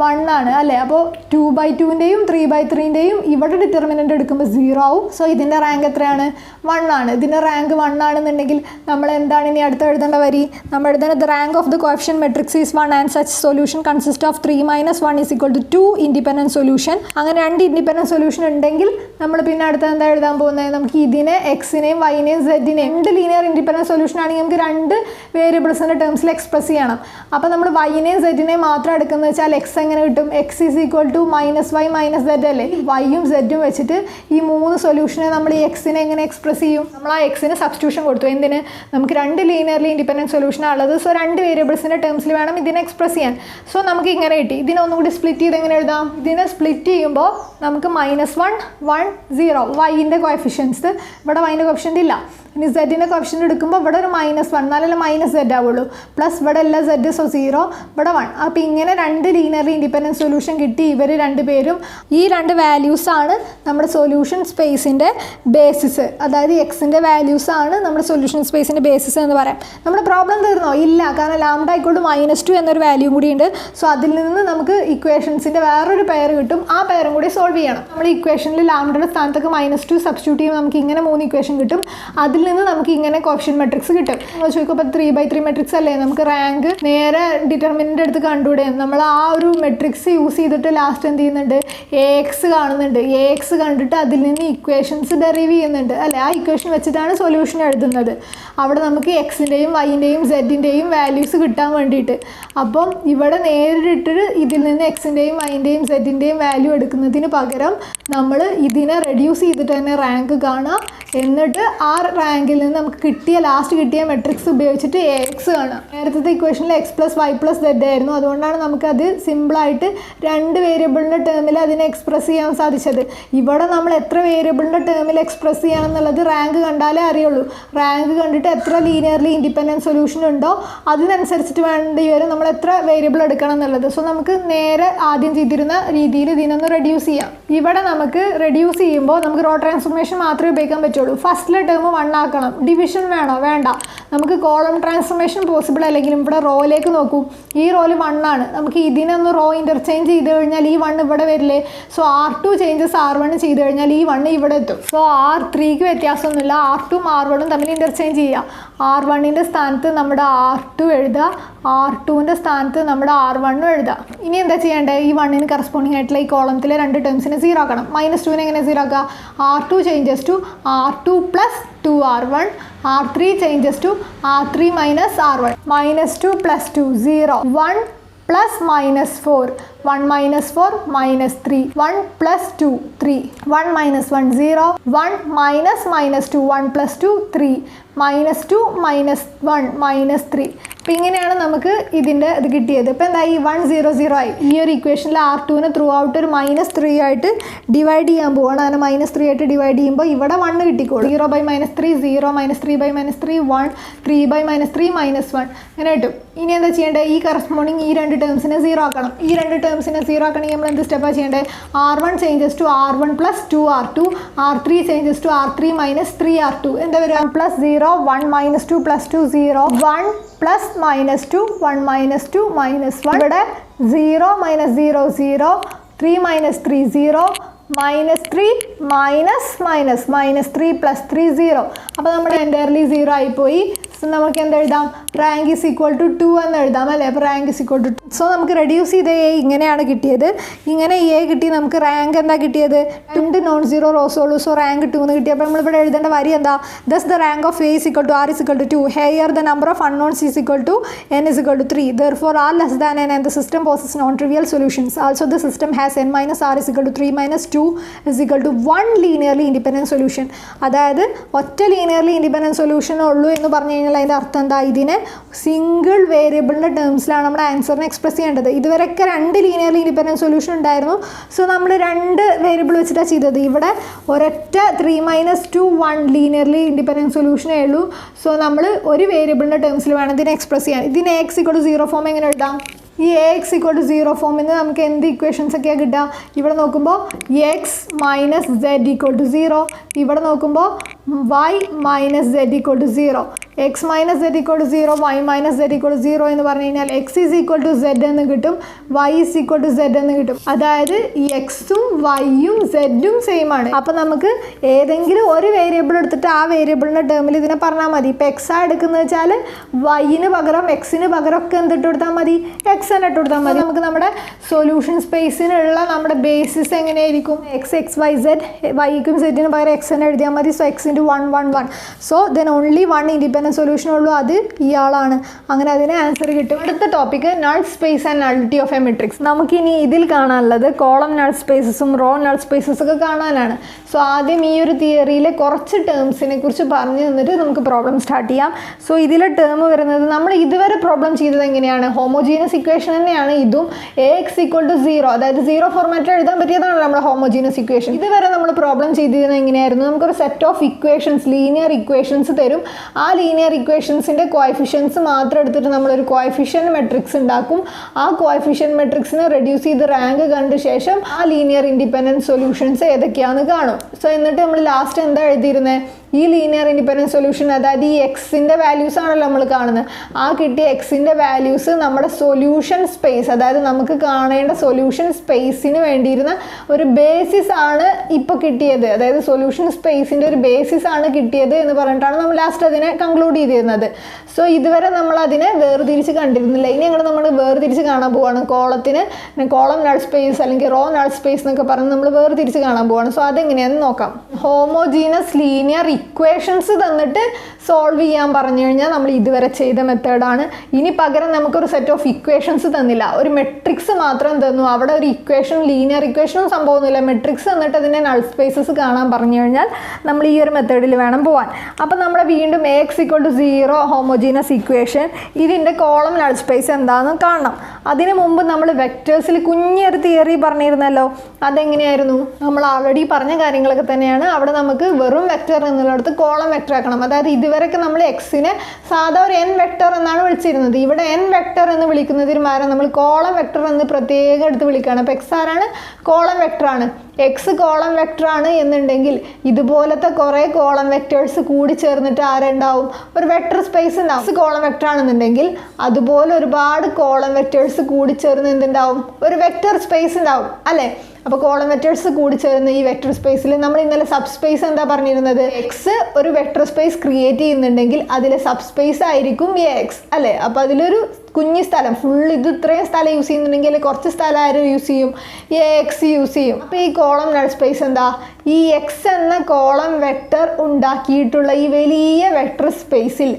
1 ആണ് അല്ലേ. അപ്പോൾ 2/2ൻ്റെയും 3/3ൻ്റെയും ഇവിടെ ഡിറ്റർമിനൻ്റ് എടുക്കുമ്പോൾ 0 ആവും. സോ ഇതിൻ്റെ റാങ്ക് എത്രയാണ്? 1 ആണ്. ഇതിൻ്റെ റാങ്ക് 1 ആണെന്നുണ്ടെങ്കിൽ നമ്മൾ എന്താണ് ഇനി അടുത്ത് എഴുതേണ്ട വരി? നമ്മൾ എഴുതേണ്ടത് rank of the coefficient matrix is 1 and such solution consist of 3 - 1 = 2 independent solution. അങ്ങനെ 2 ഇൻഡിപെൻഡൻറ്റ് സൊല്യൂഷൻ ഉണ്ടെങ്കിൽ നമ്മൾ പിന്നെ അടുത്ത് എന്താ എഴുതാൻ പോകുന്നത്? നമുക്ക് ഇതിനെ എക്സിനെയും വൈനെയും സെഡിനെയും 2 ലീനിയർ ഇൻഡിപെൻഡൻറ്റ് സൊല്യൂഷൻ ആണെങ്കിൽ നമുക്ക് 2 വേരിയബിൾസിൻ്റെ ടേംസിൽ എക്സ്പ്രസ് ചെയ്യണം. അപ്പോൾ നമ്മൾ വൈനെയും സെഡിനെയും മാത്രം എടുക്കുന്നത് വെച്ചാൽ എക്സ് എങ്ങനെ കിട്ടും? X is equal to -y - z അല്ലേ. വൈയും സെഡും വെച്ചിട്ട് ഈ 3 സൊല്യൂഷനെ നമ്മൾ ഈ എക്സിനെ എങ്ങനെ എക്സ്പ്രസ് ചെയ്യും? നമ്മൾ ആ എക്സിന് സബ്സ്റ്റിറ്റ്യൂഷൻ കൊടുത്തു. എന്തിന്? നമുക്ക് 2 ലീനിയർലി ഇൻഡിപെൻഡൻറ്റ് സൊല്യൂഷനാണ് ഉള്ളത്. സോ 2 വേരിയബിൾസിൻ്റെ ടേംസിൽ വേണം ഇതിനെ എക്സ്പ്രസ് ചെയ്യാൻ. സോ നമുക്ക് ഇങ്ങനെ കിട്ടി. ഇതിനെ ഒന്നുകൂടി സ്പ്ലിറ്റ് ചെയ്ത് എങ്ങനെ എഴുതാം? ഇതിനെ സ്പ്ലിറ്റ് ചെയ്യുമ്പോൾ നമുക്ക് -1 1 0 വൈൻ്റെ കോഎഫിഷ്യൻസ്, ഇവിടെ വൈൻ്റെ കോഎഫിഷ്യൻ്റ് ഇല്ല. ഇനി സെഡിൻ്റെ കോഎഫിഷ്യൻ്റ് എടുക്കുമ്പോൾ ഇവിടെ ഒരു -1, എന്നാലല്ലേ -z ആവുള്ളൂ. പ്ലസ് ഇവിടെ എല്ലാം z, സോ 0, ഇവിടെ 1. അപ്പോൾ ഇങ്ങനെ 2 ലീനിയർലി ഇൻഡിപെൻഡൻറ്റ് സൊല്യൂഷൻ കിട്ടി. ഇവർ 2 പേരും ഈ 2 വാല്യൂസാണ് നമ്മുടെ സൊല്യൂഷൻ സ്പേസിൻ്റെ ബേസിസ്. അതായത് എക്സിൻ്റെ വാല്യൂസാണ് നമ്മുടെ സൊല്യൂഷൻ സ്പേസിൻ്റെ ബേസിസ് എന്ന് പറയാം. നമ്മുടെ പ്രോബ്ലം തീർന്നോ? ഇല്ല. കാരണം ലാംഡ = -2 എന്നൊരു വാല്യൂ കൂടി ഉണ്ട്. സോ അതിൽ നിന്ന് നമുക്ക് ഇക്വേഷൻസിൻ്റെ വേറൊരു പെയർ കിട്ടും. ആ പെയറും കൂടി സോൾവ് ചെയ്യണം. നമ്മൾ ഇക്വേഷനിൽ ലാംഡയുടെ സ്ഥാനത്തൊക്കെ -2 സബ്സ്റ്റിറ്റ്യൂട്ട് ചെയ്യുമ്പോൾ നമുക്ക് ഇങ്ങനെ 3 ഇക്വേഷൻ കിട്ടും. അതിൽ നിന്ന് നമുക്ക് ഇങ്ങനെ കോഎഫിഷ്യന്റ് മെട്രിക്സ് കിട്ടും. നമ്മൾ ചോദിക്കുമ്പോൾ 3/3 മെട്രിക്സ് അല്ലേ, നമുക്ക് റാങ്ക് നേരെ ഡിറ്റർമിനൻ്റ് എടുത്ത് കണ്ടുകൂടെ? നമ്മൾ ആ ഒരു മെട്രിക്സ് യൂസ് ചെയ്തിട്ട് ലാസ്റ്റ് എന്ത് ചെയ്യുന്നുണ്ട്? AX കാണുന്നുണ്ട്. AX കണ്ടിട്ട് അതിൽ നിന്ന് ഇക്വേഷൻസ് ഡെറൈവ് ചെയ്യുന്നുണ്ട് അല്ലേ. ആ ഇക്വേഷൻ വെച്ചിട്ടാണ് സൊല്യൂഷൻ എഴുതുന്നത്. അവിടെ നമുക്ക് എക്സിൻ്റെയും വൈൻ്റെയും സെഡിൻ്റെയും വാല്യൂസ് കിട്ടാൻ വേണ്ടിയിട്ട്. അപ്പം ഇവിടെ നേരിട്ട് ഇതിൽ നിന്ന് എക്സിൻ്റെയും വൈൻ്റെയും സെഡിൻ്റെയും വാല്യൂ എടുക്കുന്നതിന് പകരം നമ്മൾ ഇതിനെ റെഡ്യൂസ് ചെയ്തിട്ട് തന്നെ റാങ്ക് കാണാം. എന്നിട്ട് ആ റാങ്കിൽ നിന്ന് നമുക്ക് ലാസ്റ്റ് കിട്ടിയ മെട്രിക്സ് ഉപയോഗിച്ചിട്ട് AX കാണാം. നേരത്തെ ഇക്വേഷനിൽ x + y + z ആയിരുന്നു. അതുകൊണ്ടാണ് നമുക്കത് സിമ്പിളായിട്ട് 2 വേരിയബിളിൻ്റെ ടേമിൽ അതിനെ എക്സ്പ്രസ് ചെയ്യാൻ സാധിച്ചത്. ഇവിടെ നമ്മൾ എത്ര വേരിയബിളിൻ്റെ ടേമിൽ എക്സ്പ്രസ് ചെയ്യണം എന്നുള്ളത് റാങ്ക് കണ്ടാലേ അറിയുള്ളൂ. റാങ്ക് കണ്ടിട്ട് എത്ര ലീനിയർലി ഇൻഡിപെൻഡൻറ്റ് സൊല്യൂഷൻ ഉണ്ടോ അതിനനുസരിച്ചിട്ട് വേണ്ടി വരും നമ്മൾ എത്ര വേരിയബിൾ എടുക്കണം എന്നുള്ളത്. സോ നമുക്ക് നേരെ ആദ്യം ചെയ്തിരുന്ന രീതിയിൽ ഇതിനൊന്ന് റെഡ്യൂസ് ചെയ്യാം. ഇവിടെ നമുക്ക് റെഡ്യൂസ് ചെയ്യുമ്പോൾ നമുക്ക് റോ ട്രാൻസ്ഫോർമേഷൻ മാത്രമേ ഉപയോഗിക്കാൻ പറ്റുള്ളൂ. ഫസ്റ്റിലെ ടേം 1 ആക്കണം. ഡിവിഷൻ വേണോ? വേണ്ട. നമുക്ക് കോളം ട്രാൻസ്ഫോർമേഷൻ പോസിബിൾ അല്ലെങ്കിലും ഇവിടെ റോയിലേക്ക് നോക്കൂ. ഈ റോയിൽ 1 ആണ്. നമുക്ക് ഇതിനൊന്ന് റോ ഇൻ്റർചേഞ്ച് ചെയ്ത് കഴിഞ്ഞാൽ ഈ 1 ഇവിടെ വരില്ലേ. സോ R2 ചേഞ്ചസ് R1 ചെയ്ത് കഴിഞ്ഞാൽ ഈ 1 ഇവിടെ എത്തും. സോ R3ക്ക് വ്യത്യാസമൊന്നുമില്ല. R2 ഉം R1 ഉം തമ്മിൽ ഇൻ്റർചേഞ്ച് ചെയ്യുക. R1ൻ്റെ സ്ഥാനത്ത് നമ്മുടെ R2 എഴുതുക, R2ൻ്റെ സ്ഥാനത്ത് നമ്മുടെ R1 എഴുതുക. ഇനി എന്താ ചെയ്യേണ്ടത്? ഈ 1ന് കറസ്പോണ്ടിങ് ആയിട്ടുള്ള ഈ കോളത്തിലെ 2 ടേംസിനെ 0 ആക്കണം. -2നെ എങ്ങനെ 0 ആക്കുക? R2 changes to R2 plus 2R1, R3 changes to R3 minus R1. -2 plus 2 0, 1 plus -4, 1 minus 4 minus 3, 1 plus 2 3, 1 minus 1 0, 1 minus -2, 1 plus 2 3, -2 minus 1 minus 3. അപ്പോൾ ഇങ്ങനെയാണ് നമുക്ക് ഇതിൻ്റെ ഇത് കിട്ടിയത്. ഇപ്പോൾ എന്തായി? 1 0 0 ആയി. ഈ ഒരു ഇക്വേഷനിൽ R2ന് ത്രൂ ഔട്ട് ഒരു -3 ആയിട്ട് ഡിവൈഡ് ചെയ്യാൻ പോവുകയാണ്. അങ്ങനെ -3 ആയിട്ട് ഡിവൈഡ് ചെയ്യുമ്പോൾ ഇവിടെ 1 കിട്ടിക്കോളും. 0 by -3 0, -3 by -3 1, 3 by -3 -1 അങ്ങനെ കിട്ടും. ഇനി എന്താ ചെയ്യേണ്ടത്? ഈ കറസ്പോണ്ടിങ് ഈ 2 ടേംസിനെ 0 ആക്കണം. ഈ 2 ടേംസിനെ 0 ആക്കണമെങ്കിൽ നമ്മൾ എന്ത് സ്റ്റെപ്പാണ് ചെയ്യേണ്ടത്? R1 changes to R1 plus 2R2, R3 changes to R3 minus 3R2. എന്താ വരിക? 1 plus 0, 1 minus 2 plus 2 0, 1 plus -2, 1 minus 2 minus 1. ഇവിടെ 0 minus 0 0, 3 minus 3 0, -3 -3 plus 3 0. അപ്പോൾ നമ്മുടെ എൻ്റയർലി 0 ആയിപ്പോയി. സോ നമുക്ക് എന്ത് എഴുതാം? റാങ്ക് ഈസ് ഈക്വൽ ടു 2 എന്ന് എഴുതാം അല്ലേ? അപ്പോൾ rank is equal to 2. So നമുക്ക് റെഡ്യൂസ് ചെയ്ത എ ഇങ്ങനെയാണ് കിട്ടിയത്. ഇങ്ങനെ എ കിട്ടി. നമുക്ക് റാങ്ക് എന്താ കിട്ടിയത്? 2 നോൺ സീറോ റോസ് ഉള്ളൂ. സോ റാങ്ക് 2 എന്ന് കിട്ടി. അപ്പോൾ നമ്മളിവിടെ എഴുതേണ്ട വരി എന്താ? Thus the rank of A is equal to R is equal to 2. Here the number of unknowns is equal to n is equal to 3. Therefore r less than n and the system possesses non-trivial solutions. Also the system has n minus r is equal to 3 minus 2 is equal to 1 linearly independent solution. അതായത് ഒറ്റ ലീനിയർലി ഇൻഡിപെൻഡൻറ്റ് സൊല്യൂഷൻ ഉള്ളൂ എന്ന് പറഞ്ഞു കഴിഞ്ഞാൽ അതിൻ്റെ അർത്ഥം എന്താ? ഇതിനെ സിംഗിൾ വേരിയബിളിൻ്റെ ടേംസിലാണ് നമ്മുടെ ആൻസറിനെ എക്സ്പ്രസ് ചെയ്യേണ്ടത്. ഇതുവരെയൊക്കെ 2 ലീനിയർലി ഇൻഡിപെൻഡൻറ്റ് സൊല്യൂഷൻ ഉണ്ടായിരുന്നു. സോ നമ്മൾ 2 വേരിയബിൾ വെച്ചിട്ടാണ് ചെയ്തത്. ഇവിടെ ഒരൊറ്റ 3 minus 2 1 ലീനിയർലി ഇൻഡിപെൻഡൻറ്റ് സൊല്യൂഷനേ ഉള്ളൂ. സോ നമ്മൾ ഒരു വേരിയബിളിൻ്റെ ടേംസിൽ വേണം ഇതിനെ എക്സ്പ്രസ് ചെയ്യാൻ. ഇതിനെ x = 0 ഫോം എങ്ങനെ എഴുതാം? ഈ x = 0 ഫോമിൽ നിന്ന് നമുക്ക് എന്ത് ഇക്വേഷൻസ് ഒക്കെയാണ് കിട്ടുക? ഇവിടെ നോക്കുമ്പോൾ x - z = 0, ഇവിടെ നോക്കുമ്പോൾ y - z = 0. x - z = 0, y - z = 0 എന്ന് പറഞ്ഞു കഴിഞ്ഞാൽ x = z എന്ന് കിട്ടും, y = z എന്ന് കിട്ടും. അതായത് ഈ എക്സും വൈയും സെഡും സെയിം ആണ്. അപ്പോൾ നമുക്ക് ഏതെങ്കിലും ഒരു വേരിയബിൾ എടുത്തിട്ട് ആ വേരിയബിളിൻ്റെ ടേമിൽ ഇതിനെ പറഞ്ഞാൽ മതി. ഇപ്പോൾ x ആ എടുക്കുന്നത് വെച്ചാൽ വൈന് പകരം എക്സിന് പകരം ഒക്കെ എന്തിട്ട് കൊടുത്താൽ മതി? x തന്നെ ഇട്ട് കൊടുത്താൽ മതി. നമുക്ക് നമ്മുടെ സൊല്യൂഷൻ സ്പേസിനുള്ള നമ്മുടെ ബേസിസ് എങ്ങനെയായിരിക്കും? x y z, വൈക്കും സെറ്റിന് പകരം x തന്നെ എഴുതിയാൽ മതി. So x × 1 1 1. So then only 1 independent solution ഉള്ളൂ, അത് ഇയാളാണ്. അങ്ങനെ അതിന് ആൻസർ കിട്ടും. അടുത്ത topic null space and nullity of a matrix. നമുക്കിനി ഇതിൽ കാണാനുള്ളത് കോളം നൾ സ്പേസസും റോ നൾ സ്പേസസ് ഒക്കെ കാണാനാണ്. സോ ആദ്യം ഈ ഒരു തിയറിയിലെ കുറച്ച് ടേംസിനെ കുറിച്ച് പറഞ്ഞു തന്നിട്ട് നമുക്ക് പ്രോബ്ലം സ്റ്റാർട്ട് ചെയ്യാം. സോ ഇതിലെ ടേം വരുന്നത് നമ്മൾ ഇതുവരെ പ്രോബ്ലം ചെയ്തത് എങ്ങനെയാണ്? ഹോമോജീനസ് ഇക്വേഷൻ തന്നെയാണ് ഇതും. Ax = 0, അതായത് 0 ഫോർമാറ്റിൽ എഴുതാൻ പറ്റിയതാണ് നമ്മുടെ ഹോമോജീനസ് ഇക്വേഷൻ. ഇതുവരെ നമ്മൾ പ്രോബ്ലം ചെയ്തിരുന്നത് എങ്ങനെയായിരുന്നു? നമുക്കൊരു set of equations, linear equations തരും. ആ ലീനിയർ ഇക്വേഷൻസിൻ്റെ കോഎഫിഷ്യൻസ് മാത്രം എടുത്തിട്ട് നമ്മളൊരു കോഎഫിഷ്യൻറ്റ് മെട്രിക്സ് ഉണ്ടാക്കും. ആ കോഎഫിഷ്യൻറ്റ് മെട്രിക്സിനെ റെഡ്യൂസ് ചെയ്ത് റാങ്ക് കണ്ട ശേഷം ആ ലീനിയർ ഇൻഡിപെൻഡൻറ്റ് സൊല്യൂഷൻസ് ഏതൊക്കെയാണെന്ന് കാണും. സോ എന്നിട്ട് നമ്മൾ ലാസ്റ്റ് എന്താ എഴുതിയിരുന്നത്? ഈ ലീനിയർ ഇൻഡിപെൻഡൻറ്റ് സൊല്യൂഷൻ, അതായത് ഈ എക്സിൻ്റെ വാല്യൂസ് ആണല്ലോ നമ്മൾ കാണുന്നത്. ആ കിട്ടിയ എക്സിൻ്റെ വാല്യൂസ് നമ്മുടെ സൊല്യൂഷൻ സ്പേസ്, അതായത് നമുക്ക് കാണേണ്ട സൊല്യൂഷൻ സ്പേസിന് വേണ്ടിയിരുന്ന ഒരു ബേസിസ് ആണ് ഇപ്പോൾ കിട്ടിയത്. അതായത് സൊല്യൂഷൻ സ്പേസിൻ്റെ ഒരു ബേസിസ് ആണ് കിട്ടിയത് എന്ന് പറഞ്ഞിട്ടാണ് നമ്മൾ ലാസ്റ്റ് അതിനെ കൺക്ലൂഡ് ചെയ്തിരുന്നത്. സോ ഇതുവരെ നമ്മൾ അതിനെ വേർതിരിച്ച് കണ്ടിരുന്നില്ല. ഇനി അങ്ങനെ നമ്മൾ വേർതിരിച്ച് കാണാൻ പോവുകയാണ്. കോളത്തിന് കോളം നൾ സ്പേസ് അല്ലെങ്കിൽ റോ നൾ സ്പേസ് എന്നൊക്കെ പറഞ്ഞ് നമ്മൾ വേർതിരിച്ച് കാണാൻ പോവുകയാണ്. സോ അതെങ്ങനെയാണെന്ന് നോക്കാം. ഹോമോജീനസ് ലീനിയർ ഇക്വേഷൻസ് തന്നിട്ട് സോൾവ് ചെയ്യാൻ പറഞ്ഞു കഴിഞ്ഞാൽ നമ്മൾ ഇതുവരെ ചെയ്ത മെത്തേഡാണ്. ഇനി പകരം നമുക്കൊരു സെറ്റ് ഓഫ് ഇക്വേഷൻസ് തന്നില്ല, ഒരു മെട്രിക്സ് മാത്രം തന്നു. അവിടെ ഒരു ഇക്വേഷൻ, ലീനിയർ ഇക്വേഷനും സംഭവമൊന്നുമില്ല, മെട്രിക്സ് തന്നിട്ട് അതിൻ്റെ നൾ സ്പേസസ് കാണാൻ പറഞ്ഞു കഴിഞ്ഞാൽ നമ്മൾ ഈ ഒരു മെത്തേഡിൽ വേണം പോകാൻ. അപ്പോൾ നമ്മൾ വീണ്ടും Ax = 0 ഹോമോജീനസ് ഇക്വേഷൻ, ഇതിൻ്റെ കോളം നൾ സ്പേസ് എന്താണെന്ന് കാണണം. അതിന് മുമ്പ് നമ്മൾ വെക്റ്റേഴ്സിൽ കുഞ്ഞൊരു തിയറി പറഞ്ഞിരുന്നല്ലോ. അതെങ്ങനെയായിരുന്നു? നമ്മൾ ആൾറെഡി പറഞ്ഞ കാര്യങ്ങളൊക്കെ തന്നെയാണ്. അവിടെ നമുക്ക് വെറും വെക്റ്റർ എന്നുള്ളിടത്ത് കോളം വെക്റ്റർ ആക്കണം. അതായത് ഇതുവരെയൊക്കെ നമ്മൾ എക്സിനെ സാധാ ഒരു n വെക്റ്റർ എന്നാണ് വിളിച്ചിരുന്നത്. ഇവിടെ n വെക്റ്റർ എന്ന് വിളിക്കുന്നതിന് പകരം നമ്മൾ കോളം വെക്റ്റർ എന്ന് പ്രത്യേകം എടുത്ത് വിളിക്കുകയാണ്. അപ്പോൾ എക്സ് ആരാണ്? കോളം വെക്റ്ററാണ്. എക്സ് കോളം വെക്റ്ററാണ് എന്നുണ്ടെങ്കിൽ ഇതുപോലത്തെ കുറേ കോളം വെക്റ്റേഴ്സ് കൂടി ചേർന്നിട്ട് ആരുണ്ടാവും? ഒരു വെക്റ്റർ സ്പേസ് ഉണ്ടാവും. എക്സ് കോളം വെക്റ്റർ ആണെന്നുണ്ടെങ്കിൽ അതുപോലെ ഒരുപാട് കോളം വെക്റ്റേഴ്സ് കൂടി ചേർന്ന് എന്തുണ്ടാവും? ഒരു വെക്റ്റർ സ്പേസ് ഉണ്ടാവും അല്ലേ? അപ്പോൾ കോളം വെക്റ്റേഴ്സ് കൂടി ചേർന്ന് ഈ വെക്റ്റർ സ്പേസിൽ നമ്മൾ ഇന്നലെ സബ് സ്പേസ് എന്താ പറഞ്ഞിരുന്നത്, എക്സ് ഒരു വെക്റ്റർ സ്പേസ് ക്രിയേറ്റ് ചെയ്യുന്നുണ്ടെങ്കിൽ അതിലെ സബ് സ്പേസ് ആയിരിക്കും എ എക്സ് അല്ലേ. അപ്പോൾ അതിലൊരു കുഞ്ഞി സ്ഥലം ഫുൾ ഇത് ഇത്രയും സ്ഥലം യൂസ് ചെയ്യുന്നുണ്ടെങ്കിൽ കുറച്ച് സ്ഥലം ആരും യൂസ് ചെയ്യും, എ എക്സ് യൂസ് ചെയ്യും. അപ്പോൾ ഈ കോളം നൾ സ്പേസ് എന്താ, ഈ എക്സ് എന്ന കോളം വെക്റ്റർ ഉണ്ടാക്കിയിട്ടുള്ള ഈ വലിയ വെക്റ്റർ സ്പേസിൽ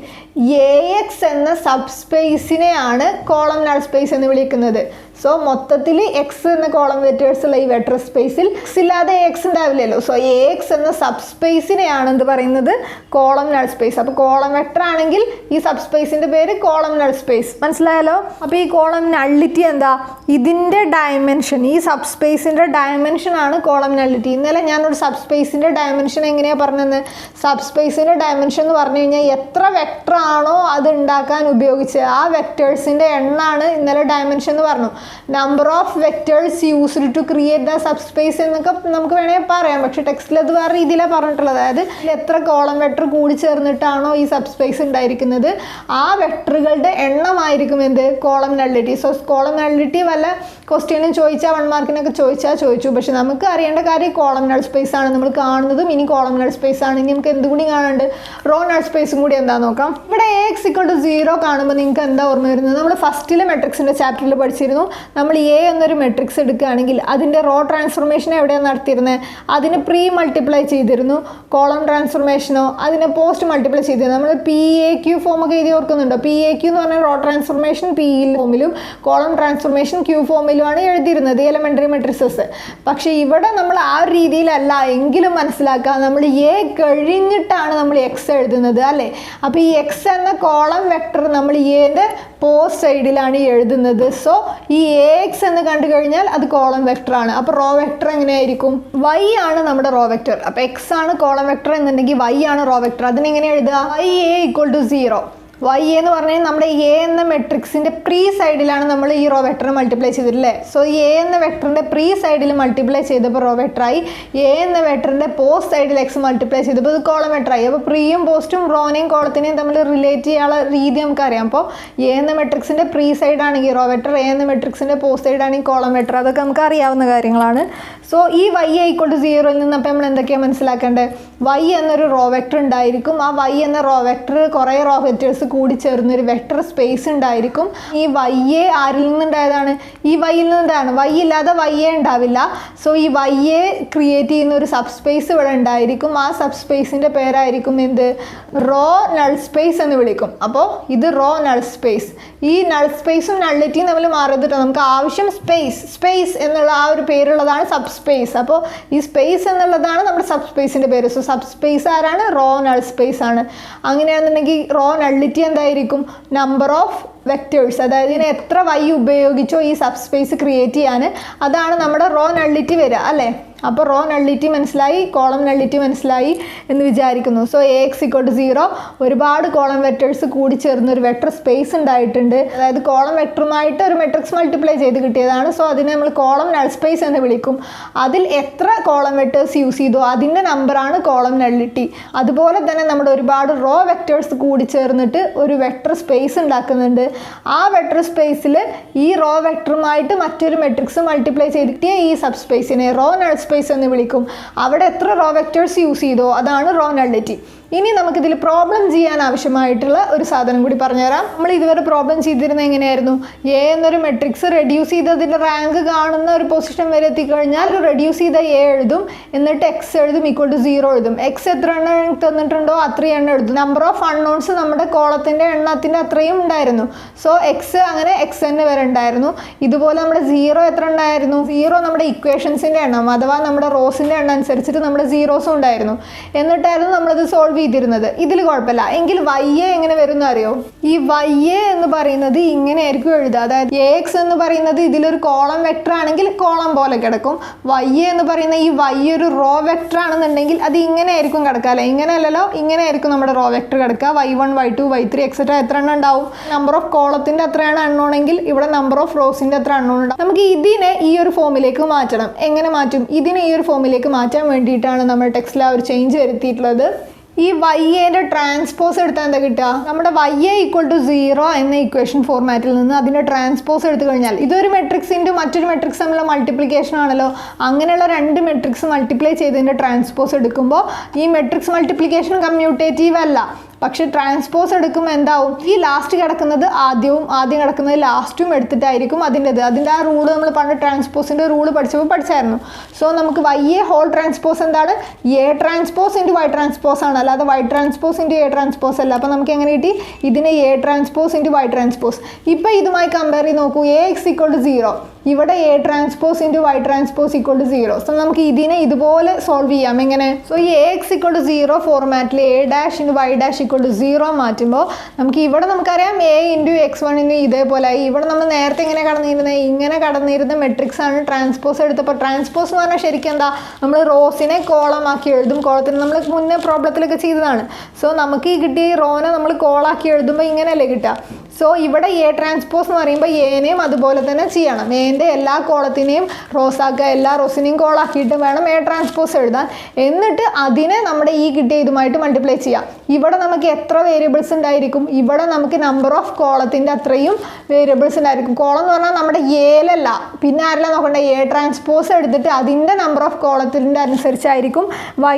എ എക്സ് എന്ന സബ് സ്പേസിനെയാണ് കോളം നൾ സ്പേസ് എന്ന് വിളിക്കുന്നത്. സോ മൊത്തത്തിൽ എക്സ് എന്ന കോളം വെക്റ്റേഴ്സ് ഉള്ള ഈ വെക്റ്റർ സ്പേസിൽ എക്സ് ഇല്ലാതെ എക്സ് ഉണ്ടാവില്ലല്ലോ. സോ എ എക്സ് എന്ന സബ് സ്പേസിനെയാണ് എന്ത് പറയുന്നത്, കോളം നൾ സ്പേസ്. അപ്പോൾ കോളം വെക്റ്റർ ആണെങ്കിൽ ഈ സബ് സ്പേസിന്റെ പേര് കോളം നൾ സ്പേസ്. മനസ്സിലായല്ലോ. അപ്പോൾ ഈ കോളം നള്ളിറ്റി എന്താ, ഇതിന്റെ ഡയമെൻഷൻ, ഈ സബ് സ്പേസിന്റെ ഡയമെൻഷൻ ആണ് കോളം നള്ളിറ്റി. ഇന്നലെ ഞാനൊരു സബ് സ്പേസിന്റെ ഡയമെൻഷൻ എങ്ങനെയാണ് പറഞ്ഞത്, സബ് സ്പേസിന്റെ ഡയമെൻഷൻ എന്ന് പറഞ്ഞു കഴിഞ്ഞാൽ എത്ര വെക്റ്റർ ആണോ അത് ഉണ്ടാക്കാൻ ഉപയോഗിച്ചത് ആ വെക്റ്റേഴ്സിന്റെ എണ്ണാണ് ഇന്നലെ ഡയമെൻഷൻ എന്ന് പറഞ്ഞു. Number of vectors used to create the subspace എന്നൊക്കെ നമുക്ക് വേണമെങ്കിൽ പറയാം, പക്ഷെ ടെക്സ്റ്റിൽ അത് വേറെ രീതിയിലാണ് പറഞ്ഞിട്ടുള്ളത്. അതായത് എത്ര കോളം വെക്റ്റർ കൂടി ചേർന്നിട്ടാണോ ഈ സബ് സ്പേസ് ഉണ്ടായിരിക്കുന്നത് ആ വെക്റ്ററുകളുടെ എണ്ണമായിരിക്കും എന്ത്, column nullity. So column nullity വല്ല ക്വസ്റ്റ്യനും ചോദിച്ചാൽ 1 മാർക്കിനൊക്കെ ചോദിച്ചു. പക്ഷെ നമുക്ക് അറിയേണ്ട കാര്യം കോളം നൾ സ്പേസ് ആണ് നമ്മൾ കാണുന്നതും. ഇനി കോളം നൾ സ്പേസ് ആണ്, ഇനി നമുക്ക് എന്തുകൂടി കാണാനുണ്ട്, റോ നൾ സ്പേസും കൂടി എന്താ നോക്കാം. ഇവിടെ എക്സ് ഇക്വൽ ടു 0 കാണുമ്പോൾ നിങ്ങൾക്ക് എന്താ ഓർമ്മ വരുന്നത്, നമ്മൾ ഫസ്റ്റിലെ മെട്രിക്സിന്റെ ചാപ്റ്ററിൽ പഠിച്ചിരുന്നു. നമ്മൾ എ എന്നൊരു മെട്രിക്സ് എടുക്കുകയാണെങ്കിൽ അതിൻ്റെ റോ ട്രാൻസ്ഫോർമേഷൻ എവിടെയാണ് നടത്തിയിരുന്നത്, അതിന് പ്രീ മൾട്ടിപ്ലൈ ചെയ്തിരുന്നു. കോളം ട്രാൻസ്ഫോർമേഷനോ അതിനെ പോസ്റ്റ് മൾട്ടിപ്ലൈ ചെയ്തിരുന്നു. നമ്മൾ PAQ ഫോമൊക്കെ എഴുതി ഓർക്കുന്നുണ്ടോ, PAQ എന്ന് പറഞ്ഞാൽ റോ ട്രാൻസ്ഫോർമേഷൻ P ഫോമിലും കോളം ട്രാൻസ്ഫോർമേഷൻ Q ഫോമിലുമാണ് എഴുതിയിരുന്നത് എലമെൻ്ററി മെട്രിക്സസ്. പക്ഷേ ഇവിടെ നമ്മൾ ആ ഒരു രീതിയിലല്ല, എങ്കിലും മനസ്സിലാക്കുക, നമ്മൾ എ കഴിഞ്ഞിട്ടാണ് നമ്മൾ എക്സ് എഴുതുന്നത് അല്ലേ. അപ്പോൾ ഈ എക്സ് എന്ന കോളം വെക്ടർ നമ്മൾ എന്റെ പോസ്റ്റ് സൈഡിലാണ് എഴുതുന്നത്. സോ ഈ എ എക്സ് എന്ന് കണ്ടു കഴിഞ്ഞാൽ അത് കോളം വെക്ടർ ആണ്. അപ്പോൾ റോ വെക്ടർ എങ്ങനെയായിരിക്കും, വൈ ആണ് നമ്മുടെ റോ വെക്ടർ. അപ്പോൾ എക്സ് ആണ് കോളം വെക്ടർ എന്നുണ്ടെങ്കിൽ വൈ ആണ് റോ വെക്ടർ. അതിനെങ്ങനെ എഴുതുക, Y A equal to 0. Y എന്ന് പറഞ്ഞാൽ നമ്മുടെ എ എന്ന മെട്രിക്സിന്റെ പ്രീ സൈഡിലാണ് നമ്മൾ ഈ റോ വെക്ടർ മൾട്ടിപ്ലൈ ചെയ്തിട്ടില്ലേ. സോ എ എന്ന വെക്ടറിന്റെ പ്രീ സൈഡിൽ മൾട്ടിപ്ലൈ ചെയ്തപ്പോൾ റോ വെക്ടറായി, എ എന്ന വെക്ടറിന്റെ പോസ്റ്റ് സൈഡിൽ എക്സ് മൾട്ടിപ്ലൈ ചെയ്തപ്പോൾ ഇത് കോളം വെക്ടറായി. അപ്പോൾ പ്രീയും പോസ്റ്റും റോനെയും കോളത്തിനെയും തമ്മിൽ റിലേറ്റ് ചെയ്യാനുള്ള രീതി നമുക്കറിയാം. അപ്പോൾ എ എന്ന മെട്രിക്സിന്റെ പ്രീ സൈഡ് ആണെങ്കിൽ റോ വെക്ടർ, എ എന്ന മെട്രിക്സിന്റെ പോസ്റ്റ് സൈഡ് ആണെങ്കിൽ കോളം വെക്ടർ. അതൊക്കെ നമുക്ക് അറിയാവുന്ന കാര്യങ്ങളാണ്. സോ ഈ വൈ ഈക്വൽ ടു 0 നിന്ന് അപ്പോൾ നമ്മൾ എന്തൊക്കെയാണ് മനസ്സിലാക്കേണ്ടത്, വൈ എന്നൊരു റോ വെക്ടർ ഉണ്ടായിരിക്കും. ആ വൈ എന്ന റോ വെക്ടർ കുറേ റോ വെക്ടേഴ്സ് കൂടി ചേർന്നൊരു വെക്ടർ സ്പേസ് ഉണ്ടായിരിക്കും. ഈ വൈ എ ആരിൽ നിന്നുണ്ടായതാണ്, ഈ വൈയിൽ നിന്നുണ്ടാണ്. വൈ ഇല്ലാതെ വൈ എ ഉണ്ടാവില്ല. സോ ഈ വൈ എ ക്രിയേറ്റ് ചെയ്യുന്ന ഒരു സബ് സ്പേസ് ഇവിടെ ഉണ്ടായിരിക്കും. ആ സബ് സ്പേസിന്റെ പേരായിരിക്കും എന്ത്, റോ നൾ സ്പേസ് എന്ന് വിളിക്കും. അപ്പോൾ ഇത് റോ നൾ സ്പേസ്. ഈ നൾ സ്പേസും നള്ളിറ്റിയും തമ്മിൽ മാറിയിട്ട് നമുക്ക് ആവശ്യം സ്പേസ് എന്നുള്ള ആ ഒരു പേരുള്ളതാണ് സബ് സ്പേസ്. അപ്പോൾ ഈ സ്പേസ് എന്നുള്ളതാണ് നമ്മുടെ സബ് സ്പേസിന്റെ പേര്. സോ സബ് സ്പേസ് ആരാണ്, റോ നൾ സ്പേസ് ആണ്. അങ്ങനെയാണെന്നുണ്ടെങ്കിൽ റോ നള്ളിറ്റി എന്തായിരിക്കും, നമ്പർ ഓഫ് വെക്റ്റേഴ്സ്, അതായത് ഇതിന് എത്ര വൈ ഉപയോഗിച്ചോ ഈ സബ് സ്പേസ് ക്രിയേറ്റ് ചെയ്യാൻ, അതാണ് നമ്മുടെ റോ നള്ളിറ്റി വരിക അല്ലേ. അപ്പോൾ റോ നള്ളിറ്റി മനസ്സിലായി, കോളം നള്ളിറ്റി മനസ്സിലായി എന്ന് വിചാരിക്കുന്നു. So A X equal to 0 ഒരുപാട് കോളം വെക്റ്റേഴ്സ് കൂടി ചേർന്ന് ഒരു വെക്ടർ സ്പേസ് ഉണ്ടായിട്ടുണ്ട്. അതായത് കോളം വെക്ടറുമായിട്ട് ഒരു മെട്രിക്സ് മൾട്ടിപ്ലൈ ചെയ്ത് കിട്ടിയതാണ്. സോ അതിനെ നമ്മൾ കോളം നൾ സ്പേസ് എന്ന് വിളിക്കും. അതിൽ എത്ര കോളം വെക്റ്റേഴ്സ് യൂസ് ചെയ്തോ അതിൻ്റെ നമ്പറാണ് കോളം നള്ളിറ്റി. അതുപോലെ തന്നെ നമ്മുടെ ഒരുപാട് റോ വെക്റ്റേഴ്സ് കൂടി ചേർന്നിട്ട് ഒരു വെക്ടർ സ്പേസ് ഉണ്ടാക്കുന്നുണ്ട്. ആ വെക്ടർ സ്പേസിൽ ഈ റോ വെക്ടറുമായിട്ട് മറ്റൊരു മെട്രിക്സ് മൾട്ടിപ്ലൈ ചെയ്തിട്ട് ഈ സബ് സ്പേസിനെ റോ നൾ സ്പേസ് എന്ന് വിളിക്കും. അവിടെ എത്ര റോ വെക്റ്റേഴ്സ് യൂസ് ചെയ്തോ അതാണ് റോ നള്ളിറ്റി. ഇനി നമുക്കിതിൽ പ്രോബ്ലം ചെയ്യാൻ ആവശ്യമായിട്ടുള്ള ഒരു സാധനം കൂടി പറഞ്ഞുതരാം. നമ്മൾ ഇതുവരെ പ്രോബ്ലം ചെയ്തിരുന്നത് എങ്ങനെയായിരുന്നു, എ എന്നൊരു മെട്രിക്സ് റെഡ്യൂസ് ചെയ്തതിൻ്റെ റാങ്ക് കാണുന്ന ഒരു പൊസിഷൻ വരെ എത്തിക്കഴിഞ്ഞാൽ റെഡ്യൂസ് ചെയ്ത എ എഴുതും, എന്നിട്ട് എക്സ് എഴുതും ഈക്വൽ ടു 0 എഴുതും. എക്സ് എത്ര എണ്ണം തന്നിട്ടുണ്ടോ അത്രയും എണ്ണം എഴുതും. നമ്പർ ഓഫ് അൺനോൺസ് നമ്മുടെ കോളത്തിൻ്റെ എണ്ണത്തിൻ്റെ അത്രയും ഉണ്ടായിരുന്നു. സോ എക്സ് അങ്ങനെ എക്സ് തന്നെ വരെ ഉണ്ടായിരുന്നു. ഇതുപോലെ നമ്മുടെ 0 എത്ര ഉണ്ടായിരുന്നു, 0 നമ്മുടെ ഇക്വേഷൻസിൻ്റെ എണ്ണം അഥവാ നമ്മുടെ റോസിൻ്റെ എണ്ണം അനുസരിച്ചിട്ട് നമ്മുടെ സീറോസും ഉണ്ടായിരുന്നു. എന്നിട്ടായിരുന്നു നമ്മളത് സോൾവ് ചെയ്തിരുന്നത്. ഇതിൽ കുഴപ്പമില്ല. എങ്കിൽ വൈ എ എങ്ങനെ വരുന്ന അറിയോ, ഈ വൈ എ എന്ന് പറയുന്നത് ഇങ്ങനെ ആയിരിക്കും എഴുതുക. അതായത് എ എക്സ് എന്ന് പറയുന്നത് ഇതിലൊരു കോളം വെക്ടർ ആണെങ്കിൽ കോളം പോലെ കിടക്കും. വൈ എ എന്ന് പറയുന്ന ഈ വൈ ഒരു റോ വെക്ടർ ആണെന്നുണ്ടെങ്കിൽ അത് ഇങ്ങനെ ആയിരിക്കും കിടക്കുക അല്ലേ. ഇങ്ങനെ അല്ലല്ലോ, ഇങ്ങനെ ആയിരിക്കും നമ്മുടെ റോ വെക്ടർ കിടക്കുക. y1 y2 y3 എക്സെട്ര എത്ര എണ്ണം ഉണ്ടാവും, നമ്പർ ഓഫ് കോളത്തിന്റെ എത്രയാണ് അൺനോണെങ്കിൽ ഇവിടെ നമ്പർ ഓഫ് റോസിന്റെ എത്ര അൺനോൺ ഉണ്ടാവും. നമുക്ക് ഇതിനെ ഈ ഒരു ഫോമിലേക്ക് മാറ്റണം. എങ്ങനെ മാറ്റും, ഇതിനെ ഈ ഒരു ഫോമിലേക്ക് മാറ്റാൻ വേണ്ടിയിട്ടാണ് നമ്മൾ ടെക്സ്റ്റിൽ ആ ഒരു ചേഞ്ച് വരുത്തിയിട്ടുള്ളത്. ഈ YAൻ്റെ ട്രാൻസ്പോസ് എടുത്താൽ എന്താ കിട്ടുക? നമ്മുടെ YA = 0 എന്ന ഇക്വേഷൻ ഫോർമാറ്റിൽ നിന്ന് അതിൻ്റെ ട്രാൻസ്പോസ് എടുത്തു കഴിഞ്ഞാൽ ഇതൊരു മെട്രിക്സ് ഇൻറ്റു മറ്റൊരു മെട്രിക്സ് തമ്മിലുള്ള മൾട്ടിപ്ലിക്കേഷൻ ആണല്ലോ. അങ്ങനെയുള്ള രണ്ട് മെട്രിക്സ് മൾട്ടിപ്ലൈ ചെയ്തതിൻ്റെ ട്രാൻസ്പോസ് എടുക്കുമ്പോൾ ഈ മെട്രിക്സ് മൾട്ടിപ്ലിക്കേഷൻ കമ്മ്യൂട്ടേറ്റീവ് അല്ല. പക്ഷെ ട്രാൻസ്പോസ് എടുക്കുമ്പോൾ എന്താവും? ഈ ലാസ്റ്റ് കിടക്കുന്നത് ആദ്യം കിടക്കുന്നത് ലാസ്റ്റും എടുത്തിട്ടായിരിക്കും അതിൻ്റെ ആ റൂള് നമ്മൾ പണ്ട് ട്രാൻസ്പോസിൻ്റെ റൂള് പഠിച്ചായിരുന്നു. സോ നമുക്ക് YA ഹോൾ ട്രാൻസ്പോസ് എന്താണ്? A transpose into Y transpose ആണ്, അല്ലാതെ Y transpose into A transpose അല്ല. അപ്പോൾ നമുക്ക് എങ്ങനെ കിട്ടി? ഇതിനെ A transpose into Y transpose. ഇപ്പോൾ ഇതുമായി കമ്പയർ ചെയ്ത് നോക്കൂ. AX = 0, ഇവിടെ A transpose into Y transpose = 0. So നമുക്ക് ഇതിനെ ഇതുപോലെ സോൾവ് ചെയ്യാം. എങ്ങനെ? സോ ഈ AX = 0 ഫോർമാറ്റിൽ A' ഇൻറ്റു Y' = 0 മാറ്റുമ്പോൾ ഇവിടെ നമുക്കറിയാം A ഇൻറ്റു X1 ഇതേപോലെ. ഇവിടെ നമ്മൾ നേരത്തെ ഇങ്ങനെ കടന്നിരുന്ന മെട്രിക്സ് ആണ് ട്രാൻസ്പോസ് എടുത്തപ്പോൾ. ട്രാൻസ്പോസ് എന്ന് പറഞ്ഞാൽ ശരിക്കും എന്താ? നമ്മൾ റോസിനെ കോളമാക്കി എഴുതും. കോളത്തിന് നമ്മൾ മുന്നേ പ്രോബ്ലത്തിലൊക്കെ ചെയ്തതാണ്. സോ നമുക്ക് ഈ കിട്ടിയ റോനെ നമ്മൾ കോളാക്കി എഴുതുമ്പോൾ ഇങ്ങനെയല്ലേ കിട്ടുക? സോ ഇവിടെ A ട്രാൻസ്പോസ് എന്ന് പറയുമ്പോൾ Aനെയും അതുപോലെ തന്നെ ചെയ്യണം. Aൻ്റെ എല്ലാ കോളത്തിനെയും റോസാക്കുക, എല്ലാ റോസിനെയും കോളാക്കിയിട്ട് വേണം A ട്രാൻസ്പോസ് എഴുതാൻ. എന്നിട്ട് അതിനെ നമ്മുടെ ഈ കിട്ടിയ ഇതുമായിട്ട് മൾട്ടിപ്ലൈ ചെയ്യാം. ഇവിടെ നമുക്ക് എത്ര വേരിയബിൾസ് ഉണ്ടായിരിക്കും? ഇവിടെ നമുക്ക് നമ്പർ ഓഫ് കോളത്തിൻ്റെ അത്രയും വേരിയബിൾസ് ഉണ്ടായിരിക്കും. കോളം എന്ന് പറഞ്ഞാൽ നമ്മുടെ Aയിലല്ല, പിന്നെ ആരെല്ലാം നോക്കണ്ടേ? A ട്രാൻസ്പോസ് എടുത്തിട്ട് അതിൻ്റെ നമ്പർ ഓഫ് കോളത്തിൻ്റെ അനുസരിച്ചായിരിക്കും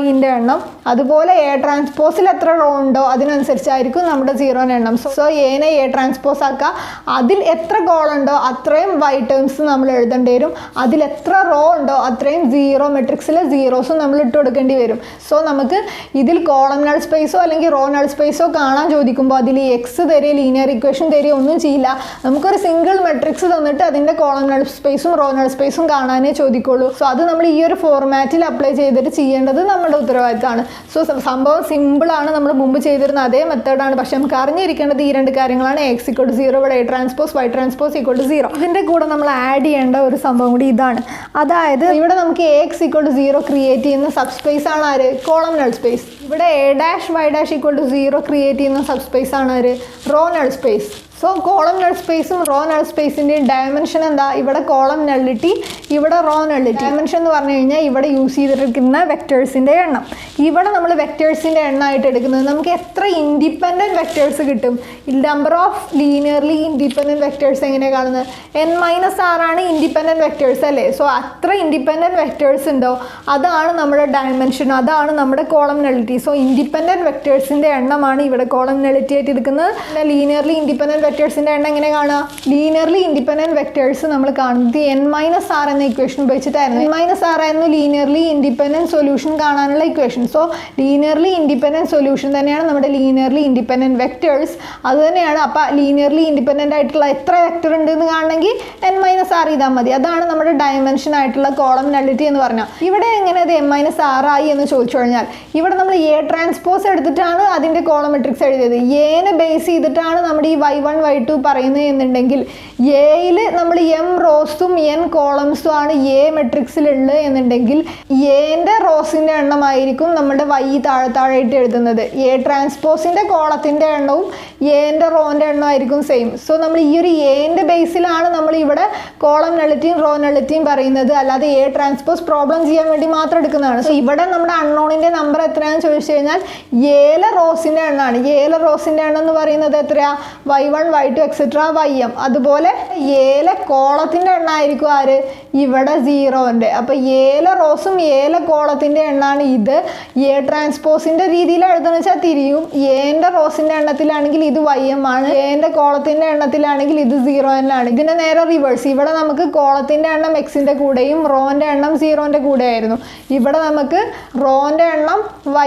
Yൻ്റെ എണ്ണം. അതുപോലെ A ട്രാൻസ്പോസിൽ എത്ര റോ ഉണ്ടോ അതിനനുസരിച്ചായിരിക്കും നമ്മുടെ 0ൻ്റെ എണ്ണം. സോ Aനെ A ട്രാൻസ്പോസ് ആക്കുക. അതിൽ എത്ര കോളം ഉണ്ടോ അത്രയും Y ടേംസ് നമ്മൾ എഴുതേണ്ടി വരും. അതിൽ എത്ര റോ ഉണ്ടോ അത്രയും 0 മെട്രിക്സിലെ സീറോസും നമ്മൾ ഇട്ട് കൊടുക്കേണ്ടി വരും. സോ നമുക്ക് ഇതിൽ കോളം നൾ സ്പേസോ അല്ലെങ്കിൽ റോ നൾ സ്പേസോ കാണാൻ ചോദിക്കുമ്പോൾ അതിൽ എക്സ് തരിക, ലീനിയർ ഇക്വേഷൻ തരിക ഒന്നും ചെയ്യില്ല. നമുക്കൊരു സിംഗിൾ മെട്രിക്സ് തന്നിട്ട് അതിൻ്റെ കോളം നൾ സ്പേസും റോ നൾ സ്പേസും കാണാനേ ചോദിക്കുള്ളൂ. സോ അത് നമ്മൾ ഈ ഒരു ഫോർമാറ്റിൽ അപ്ലൈ ചെയ്തിട്ട് ചെയ്യേണ്ടത് നമ്മുടെ ഉത്തരവാദിത്തമാണ്. സോ സംഭവം സിമ്പിളാണ്, നമ്മൾ മുമ്പ് ചെയ്തിരുന്ന അതേ മെത്തേഡാണ്. പക്ഷെ നമുക്ക് അറിഞ്ഞിരിക്കേണ്ടത് ഈ രണ്ട് കാര്യങ്ങളാണ്. X = 0, ഇവിടെ A ട്രാൻസ്പോസ് Y ട്രാൻസ്പോസ് = 0. ഇതിൻ്റെ കൂടെ നമ്മൾ ആഡ് ചെയ്യേണ്ട ഒരു സംഭവം കൂടി ഇതാണ്. അതായത് ഇവിടെ നമുക്ക് AX = 0 ക്രിയേറ്റ് ചെയ്യുന്ന സബ്സ്പേസ് ആണ് ആര്? Column null space. ഇവിടെ A' Y' = 0 ക്രിയേറ്റ് ചെയ്യുന്ന സബ്സ്പേസ് ആണ് ആര്? Row null space. So column null സ്പേസും റോ നൾ സ്പേസിൻ്റെയും ഡയമെൻഷൻ എന്താ? ഇവിടെ കോളം നള്ളിറ്റി, ഇവിടെ റോ നള്ളിറ്റി. ഡയമെൻഷൻ എന്ന് പറഞ്ഞു കഴിഞ്ഞാൽ ഇവിടെ യൂസ് ചെയ്തിരിക്കുന്ന വെക്ടേഴ്സിൻ്റെ എണ്ണം. ഇവിടെ നമ്മൾ വെക്ടേഴ്സിൻ്റെ എണ്ണമായിട്ട് എടുക്കുന്നത് നമുക്ക് എത്ര ഇൻഡിപെൻഡൻറ്റ് വെക്ടേഴ്സ് കിട്ടും? Number of linearly independent vectors എങ്ങനെയാണ് കാണുന്നത്? n-r ആണ് ഇൻഡിപെൻഡൻറ്റ് വെക്ടേഴ്സ് അല്ലേ? സോ അത്ര ഇൻഡിപെൻഡൻറ്റ് വെക്ടേഴ്സ് ഉണ്ടോ അതാണ് നമ്മുടെ ഡയമെൻഷൻ, അതാണ് നമ്മുടെ കോളം നള്ളിറ്റി. സോ ഇൻഡിപെൻഡൻറ്റ് വെക്ടേഴ്സിൻ്റെ എണ്ണമാണ് ഇവിടെ കോളം നള്ളിറ്റി ആയിട്ട് എടുക്കുന്നത്. ലീനിയർലി ഇൻഡിപെൻഡൻറ്റ് വെക്ടേഴ്സിൻ്റെ എണ്ണം എങ്ങനെ കാണുക? ലീനിയർലി ഇൻഡിപെൻഡൻറ്റ് വെക്ടേഴ്സ് നമ്മൾ കാണുന്നത് n-r എന്ന ഇക്വേഷൻ ഉപയോഗിച്ചിട്ടായിരുന്നു. n-r ആയിരുന്നു ലീനിയർലി ഇൻഡിപെൻഡൻറ്റ് സൊല്യൂഷൻ കാണാനുള്ള equation. So linearly independent solution തന്നെയാണ് നമ്മുടെ ലീനിയർലി ഇൻഡിപെൻഡൻറ്റ് വെക്ടേഴ്സ്. അത് തന്നെയാണ്. അപ്പോൾ ലീനിയർലി ഇൻഡിപെൻഡൻ്റ് ആയിട്ടുള്ള എത്ര വെക്ടർ ഉണ്ട് എന്ന് കാണണമെങ്കിൽ n-r ചെയ്താൽ മതി. അതാണ് നമ്മുടെ ഡയമെൻഷൻ ആയിട്ടുള്ള കോളം നള്ളിറ്റി എന്ന് പറഞ്ഞാൽ. ഇവിടെ എങ്ങനെ അത് n-r ആയി എന്ന് ചോദിച്ചു കഴിഞ്ഞാൽ ഇവിടെ നമ്മൾ A ട്രാൻസ്പോസ് എടുത്തിട്ടാണ് അതിൻ്റെ കോളം മെട്രിക്സ് എഴുതിയത്. Aനെ ബേസ് ചെയ്തിട്ടാണ് നമ്മുടെ ഈ Y1 Y2 പറയുന്നത് എന്നുണ്ടെങ്കിൽ Aയിൽ നമ്മൾ m റോസും n കോളംസും ആണ് A മെട്രിക്സിലുള്ളത് എന്നുണ്ടെങ്കിൽ Aൻ്റെ റോസിൻ്റെ എണ്ണമായിരിക്കും നമ്മുടെ Y താഴെയായിട്ട് എഴുതുന്നത്. A ട്രാൻസ്പോസിൻ്റെ കോളത്തിൻ്റെ എണ്ണവും Aൻ്റെ റോൻ്റെ എണ്ണമായിരിക്കും സെയിം. സോ നമ്മൾ ഈ ഒരു Aൻ്റെ ബേസിലാണ് നമ്മൾ ഇവിടെ കോളം നള്ളിറ്റിയും റോ നള്ളിറ്റിയും പറയുന്നത്, അല്ലാതെ A ട്രാൻസ്പോസ് പ്രോബ്ലം ചെയ്യാൻ വേണ്ടി മാത്രം എടുക്കുന്നതാണ്. സോ ഇവിടെ നമ്മുടെ അൺനോണിൻ്റെ നമ്പർ എത്രയാണെന്ന് ചോദിച്ചു കഴിഞ്ഞാൽ Aയിലെ റോസിൻ്റെ എണ്ണമാണ്. Aയിലെ റോസിൻ്റെ എണ്ണം എന്ന് പറയുന്നത് എത്രയാണ്? Y1 Y2 etc. Ym. അതുപോലെ Aയിലെ കോളത്തിൻ്റെ എണ്ണമായിരിക്കും ആര്? ഇവിടെ 0ൻ്റെ. അപ്പോൾ Aയിലെ റോസും Aയിലെ കോളത്തിൻ്റെ എണ്ണമാണ് ഇത്. A ട്രാൻസ്പോസിൻ്റെ രീതിയിൽ എഴുതുന്ന വെച്ചാൽ തിരിയും. Aൻ്റെ റോസിൻ്റെ എണ്ണത്തിലാണെങ്കിൽ ഇത് Ym ആണ്, Aൻ്റെ കോളത്തിൻ്റെ എണ്ണത്തിലാണെങ്കിൽ ഇത് 0n ആണ്. ഇതിൻ്റെ നേരെ റിവേഴ്സ്. ഇവിടെ നമുക്ക് കോളത്തിൻ്റെ എണ്ണം എക്സിൻ്റെ കൂടെയും റോൻ്റെ എണ്ണം 0ൻ്റെ കൂടെയായിരുന്നു. ഇവിടെ നമുക്ക് റോൻ്റെ എണ്ണം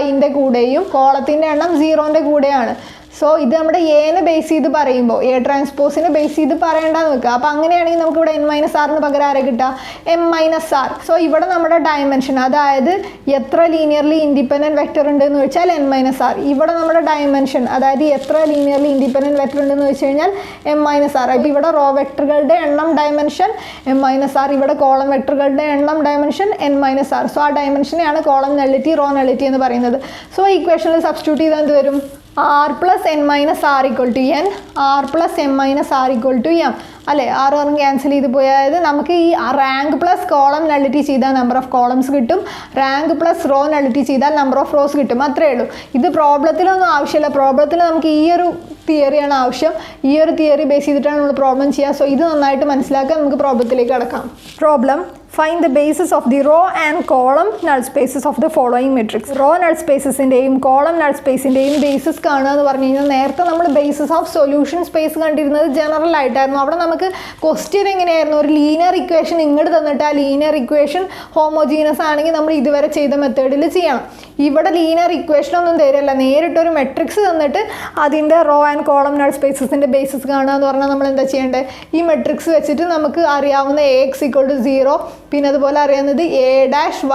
Yൻ്റെ കൂടെയും കോളത്തിൻ്റെ എണ്ണം 0ൻ്റെ കൂടെയാണ്. സോ ഇത് നമ്മുടെ Aനെ ബേസ് ചെയ്ത് പറയുമ്പോൾ A ട്രാൻസ്പോസിനെ ബേസ് ചെയ്ത് പറയേണ്ടെന്ന് വെക്കുക. അപ്പോൾ അങ്ങനെയാണെങ്കിൽ നമുക്ക് ഇവിടെ n-rന് പകരം ആരെ കിട്ടുക? m-r. സോ ഇവിടെ നമ്മുടെ ഡയമെൻഷൻ, അതായത് എത്ര ലീനിയർലി ഇൻഡിപെൻഡൻറ്റ് വെക്ടർ ഉണ്ടെന്ന് വെച്ചാൽ n-r. ഇവിടെ നമ്മുടെ ഡയമെൻഷൻ, അതായത് എത്ര ലീനിയർലി ഇൻഡിപെൻഡൻറ്റ് വെക്ടർ ഉണ്ടെന്ന് വെച്ച് കഴിഞ്ഞാൽ m-r. ഇപ്പോൾ ഇവിടെ റോ വെക്ടറുകളുടെ എണ്ണം ഡയമെൻഷൻ m-r, ഇവിടെ കോളം വെക്ടറുകളുടെ എണ്ണം ഡയമെൻഷൻ n-r. സോ ആ ഡയമെൻഷനെയാണ് കോളം നള്ളിറ്റി റോ നള്ളിറ്റി എന്ന് പറയുന്നത്. സോ ഇക്വേഷനിൽ സബ്സ്റ്റിറ്റ്യൂട്ട് ചെയ്താൽ എന്ത് വരും? r plus n minus r equal to n, r plus m minus r equal to m. അല്ലേ, ആറ് ക്യാൻസൽ ചെയ്ത് പോയി. അതായത് നമുക്ക് ഈ റാങ്ക് പ്ലസ് കോളം നള്ളിറ്റി ചെയ്താൽ നമ്പർ ഓഫ് കോളംസ് കിട്ടും, റാങ്ക് പ്ലസ് റോ നള്ളിറ്റി ചെയ്താൽ നമ്പർ ഓഫ് റോസ് കിട്ടും. അത്രയേ ഉള്ളൂ. ഇത് പ്രോബ്ലത്തിലൊന്നും ആവശ്യമില്ല. പ്രോബ്ലത്തിൽ നമുക്ക് ഈ ഒരു തിയറിയാണ് ആവശ്യം. ഈ ഒരു തിയറി ബേസ് ചെയ്തിട്ടാണ് നമ്മൾ പ്രോബ്ലം ചെയ്യുക. സോ ഇത് നന്നായിട്ട് മനസ്സിലാക്കാൻ നമുക്ക് പ്രോബ്ലത്തിലേക്ക് കടക്കാം. Problem find the basis of the row and column null spaces of the following matrix. Row null spacesന്റെയും column null spaceന്റെയും ബേസിസ് കാണുക എന്ന് പറഞ്ഞു കഴിഞ്ഞാൽ നേരത്തെ നമ്മൾ ബേസിസ് ഓഫ് സൊല്യൂഷൻ സ്പേസ് കണ്ടിരുന്നത് ജനറൽ ആയിട്ടായിരുന്നു. അവിടെ നമുക്ക് ക്വസ്റ്റ്യൻ എങ്ങനെയായിരുന്നു, ഒരു ലീനിയർ ഇക്വേഷൻ ഇങ്ങോട്ട് തന്നിട്ട് ആ ലീനിയർ ഇക്വേഷൻ ഹോമോജീനസ് ആണെങ്കിൽ നമ്മൾ ഇതുവരെ ചെയ്ത മെത്തേഡിൽ ചെയ്യണം. ഇവിടെ ലീനിയർ ഇക്വേഷൻ ഒന്നും തരില്ല, നേരിട്ടൊരു മെട്രിക്സ് തന്നിട്ട് അതിൻ്റെ റോ ആൻഡ് കോളം നൾ സ്പേസസിൻ്റെ ബേസിസ് കാണുക എന്ന് പറഞ്ഞാൽ നമ്മൾ എന്താ ചെയ്യേണ്ടത്, ഈ മെട്രിക്സ് വെച്ചിട്ട് നമുക്ക് അറിയാവുന്ന AX = 0, പിന്നെ അതുപോലെ അറിയാവുന്നത് A',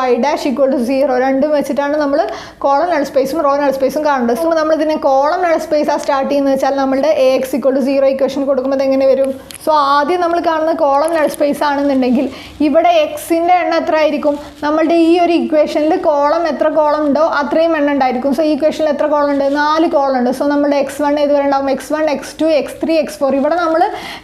Y' = 0 രണ്ടും വെച്ചിട്ടാണ് നമ്മൾ കോളം നൾ സ്പേസും റോ നൾ സ്പേസും കാണേണ്ടത്. സോ നമ്മളിതിനെ കോളം നൾ സ്പേസാണ് സ്റ്റാർട്ട് ചെയ്യുന്നത് വെച്ചാൽ നമ്മളുടെ AX = 0 ഇക്വേഷൻ കൊടുക്കുമ്പോൾ എങ്ങനെ വരും? സോ ആദ്യം നമ്മൾ കാണുന്ന കോളം നൾ സ്പേസ് ആണെന്നുണ്ടെങ്കിൽ ഇവിടെ എക്സിൻ്റെ എണ്ണം എത്ര ആയിരിക്കും? നമ്മളുടെ ഈ ഒരു ഇക്വേഷനിൽ കോളം എത്ര കോളം ഉണ്ടോ അത്രയും എണ്ണം ഉണ്ടായിരിക്കും. സോ ഈ ഇക്വേഷനിൽ എത്ര കോളം ഉണ്ട്? 4 കോളം ഉണ്ട്. സോ നമ്മുടെ x1 ഇതുവരെ ഉണ്ടാവും, x1, x2, x3, x4. ഇവിടെ നമ്മൾ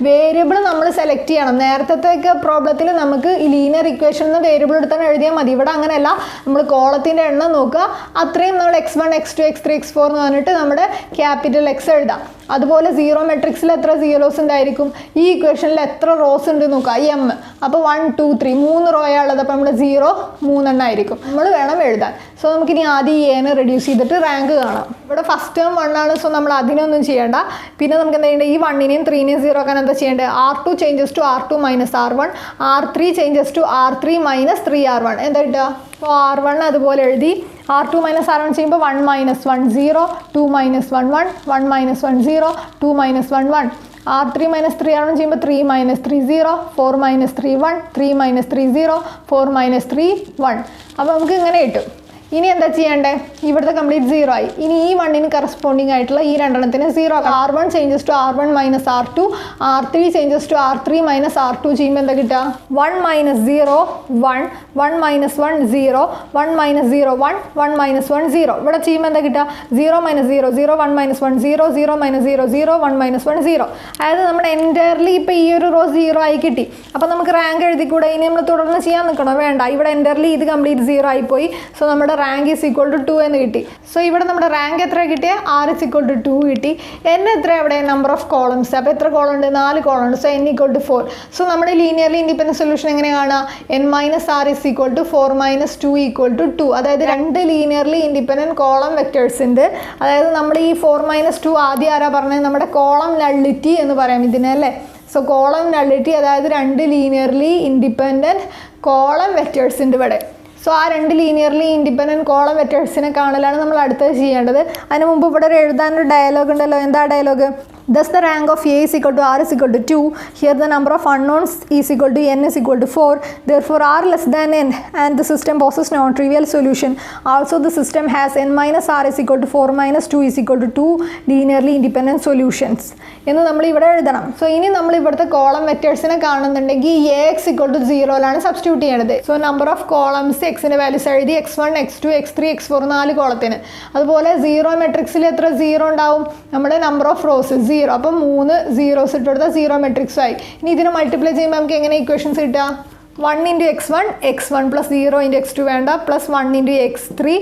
വേരിയബിൾ നമ്മൾ സെലക്ട് ചെയ്യണം. നേരത്തെ പ്രോബ്ലത്തിൽ നമുക്ക് ഈ ലീനിയർ ഇക്വേഷനിൽ വേരിയബിൾ എടുത്താൽ എഴുതിയാൽ മതി. ഇവിടെ അങ്ങനെയല്ല, നമ്മൾ കോളത്തിൻ്റെ എണ്ണം നോക്കുക, അത്രയും നമ്മൾ x1, x2, x3, x4 എന്ന് പറഞ്ഞിട്ട് നമ്മുടെ ക്യാപിറ്റൽ X എഴുതാം. അതുപോലെ സീറോ മെട്രിക്സിൽ എത്ര സീറോസ് ഉണ്ടായിരിക്കും? ഈ ഇക്വേഷനിൽ എത്ര റോസ് ഉണ്ട് നോക്കുക, m. അപ്പോൾ 1, 2, 3 3 റോയാണ് ഉള്ളത്. അപ്പോൾ നമ്മുടെ 0 3 എണ്ണം ആയിരിക്കും നമ്മൾ വേണം എഴുതാൻ. സോ നമുക്കിനി ആദ്യം എനെ റെഡ്യൂസ് ചെയ്തിട്ട് റാങ്ക് കാണാം. ഇവിടെ ഫസ്റ്റ് ടേം 1 ആണ്. സോ നമ്മൾ അതിനൊന്നും ചെയ്യേണ്ട. പിന്നെ നമുക്ക് എന്താ ചെയ്യേണ്ടത്, ഈ 1നെയും 3നെയും 0 ആക്കാൻ എന്താ ചെയ്യേണ്ടത്, R2 changes to R2 minus R1, R3 changes to R3 minus 3R1. എന്താ കിട്ടുക? അപ്പോൾ R1 അതുപോലെ എഴുതി, R2 minus R1 ചെയ്യുമ്പോൾ 1 minus 1 0, 2 minus 1 1, 1 minus 1 0, 2 minus 1 1. R3 minus 3R1 ചെയ്യുമ്പോൾ 3 minus 3 0, 4 minus 3 1, 3 minus 3 0, 4 minus 3 1. അപ്പോൾ നമുക്ക് ഇങ്ങനെ കിട്ടും. ഇനി എന്താ ചെയ്യേണ്ടത്, ഇവിടുത്തെ കംപ്ലീറ്റ് 0 ആയി. ഇനി ഈ 1ന് കറസ്പോണ്ടിങ് ആയിട്ടുള്ള ഈ രണ്ടെണ്ണത്തിന് 0 ആക്കാം. R1 changes to R1 minus R2, R3 changes to R3 minus R2 ചെയ്യുമ്പോൾ എന്താ കിട്ടുക? 1 minus 0 1, 1 minus 1 0, 1 minus 0 1, 1 minus 1 0. ഇവിടെ ചെയ്യുമ്പോൾ എന്താ കിട്ടുക? 0 minus 0 0, 1 minus 1 0, 0 minus 0 0, 1 minus 1 0. അതായത് നമ്മുടെ എൻറ്റയർലി ഇപ്പോൾ ഈ ഒരു റോ 0 ആയി കിട്ടി. അപ്പോൾ നമുക്ക് റാങ്ക് എഴുതിക്കൂടെ? ഇനി നമ്മൾ തുടർന്ന് ചെയ്യാൻ നിൽക്കണോ? വേണ്ട. ഇവിടെ എൻറ്റയർലി ഇത് കംപ്ലീറ്റ് 0 ആയിപ്പോയി. സോ നമ്മുടെ റാങ്ക് ഈസ് ഈക്വൽ ടു 2 എന്ന് കിട്ടി. സോ ഇവിടെ നമ്മുടെ റാങ്ക് എത്ര കിട്ടിയ? R is equal to 2 കിട്ടി. n എത്ര? അവിടെ നമ്പർ ഓഫ് കോളംസ്. അപ്പോൾ എത്ര കോളം ഉണ്ട്? 4 കോളം ഉണ്ട്. So n equal to 4. So നമ്മുടെ ലീനിയർലി ഇൻഡിപെൻഡൻറ്റ് സൊല്യൂഷൻ എങ്ങനെ കാണാം? n minus r is equal to 4 minus 2 equal to 2. അതായത് രണ്ട് ലീനിയർലി ഇൻഡിപെൻഡൻറ്റ് കോളം വെക്ടേഴ്സ് ഉണ്ട്. അതായത് നമ്മൾ ഈ 4 minus 2 ആദ്യം ആരാ പറഞ്ഞത്? നമ്മുടെ കോളം നള്ളിറ്റി എന്ന് പറയാം ഇതിനെ, അല്ലേ? സോ കോളം നള്ളിറ്റി, അതായത് രണ്ട് ലീനിയർലി ഇൻഡിപെൻഡൻറ്റ് കോളം വെക്ടേഴ്സ് ഉണ്ട് ഇവിടെ. സോ ആ രണ്ട് ലീനിയർലി ഇൻഡിപെൻഡൻറ്റ് കോളം വെക്ടേഴ്സിനെ കാണലാണ് നമ്മൾ അടുത്തത് ചെയ്യേണ്ടത്. അതിന് മുമ്പ് ഇവിടെ ഒരു എഴുതാനൊരു ഡയലോഗ് ഉണ്ടല്ലോ. എന്താ dialogue? Thus the rank of A is equal to R is equal to 2. Here the number of unknowns is equal to n is equal to 4. Therefore R less than n and the system possesses non-trivial solution. Also the system has n minus R is equal to 4 minus 2 is equal to 2 linearly independent solutions. എന്ന് നമ്മൾ ഇവിടെ എഴുതണം. സോ ഇനി നമ്മൾ ഇവിടുത്തെ കോളം വെക്ടേഴ്സിനെ കാണുന്നുണ്ടെങ്കിൽ AX equal to 0 സബ്സ്റ്റിറ്റ്യൂട്ട് ചെയ്യേണ്ടത്. സോ നമ്പർ ഓഫ് കോളംസ് എക്സിൻ്റെ വാല്യൂസ് എഴുതി, x1, x2, x3, x4 4 കോളത്തിന്. അതുപോലെ 0 മെട്രിക്സിൽ എത്ര 0 ഉണ്ടാവും? നമ്മുടെ നമ്പർ ഓഫ് റോസ് 0. അപ്പം 3 zeros ഇട്ട് കൊടുത്താൽ 0 മെട്രിക്സ് ആയി. ഇനി ഇതിനെ മൾട്ടിപ്ലൈ ചെയ്യുമ്പോൾ നമുക്ക് എങ്ങനെ ഇക്വേഷൻസ് കിട്ടുക? 1 into x1, x1 plus 0 into x2 വേണ്ട, പ്ലസ് 1 into x3,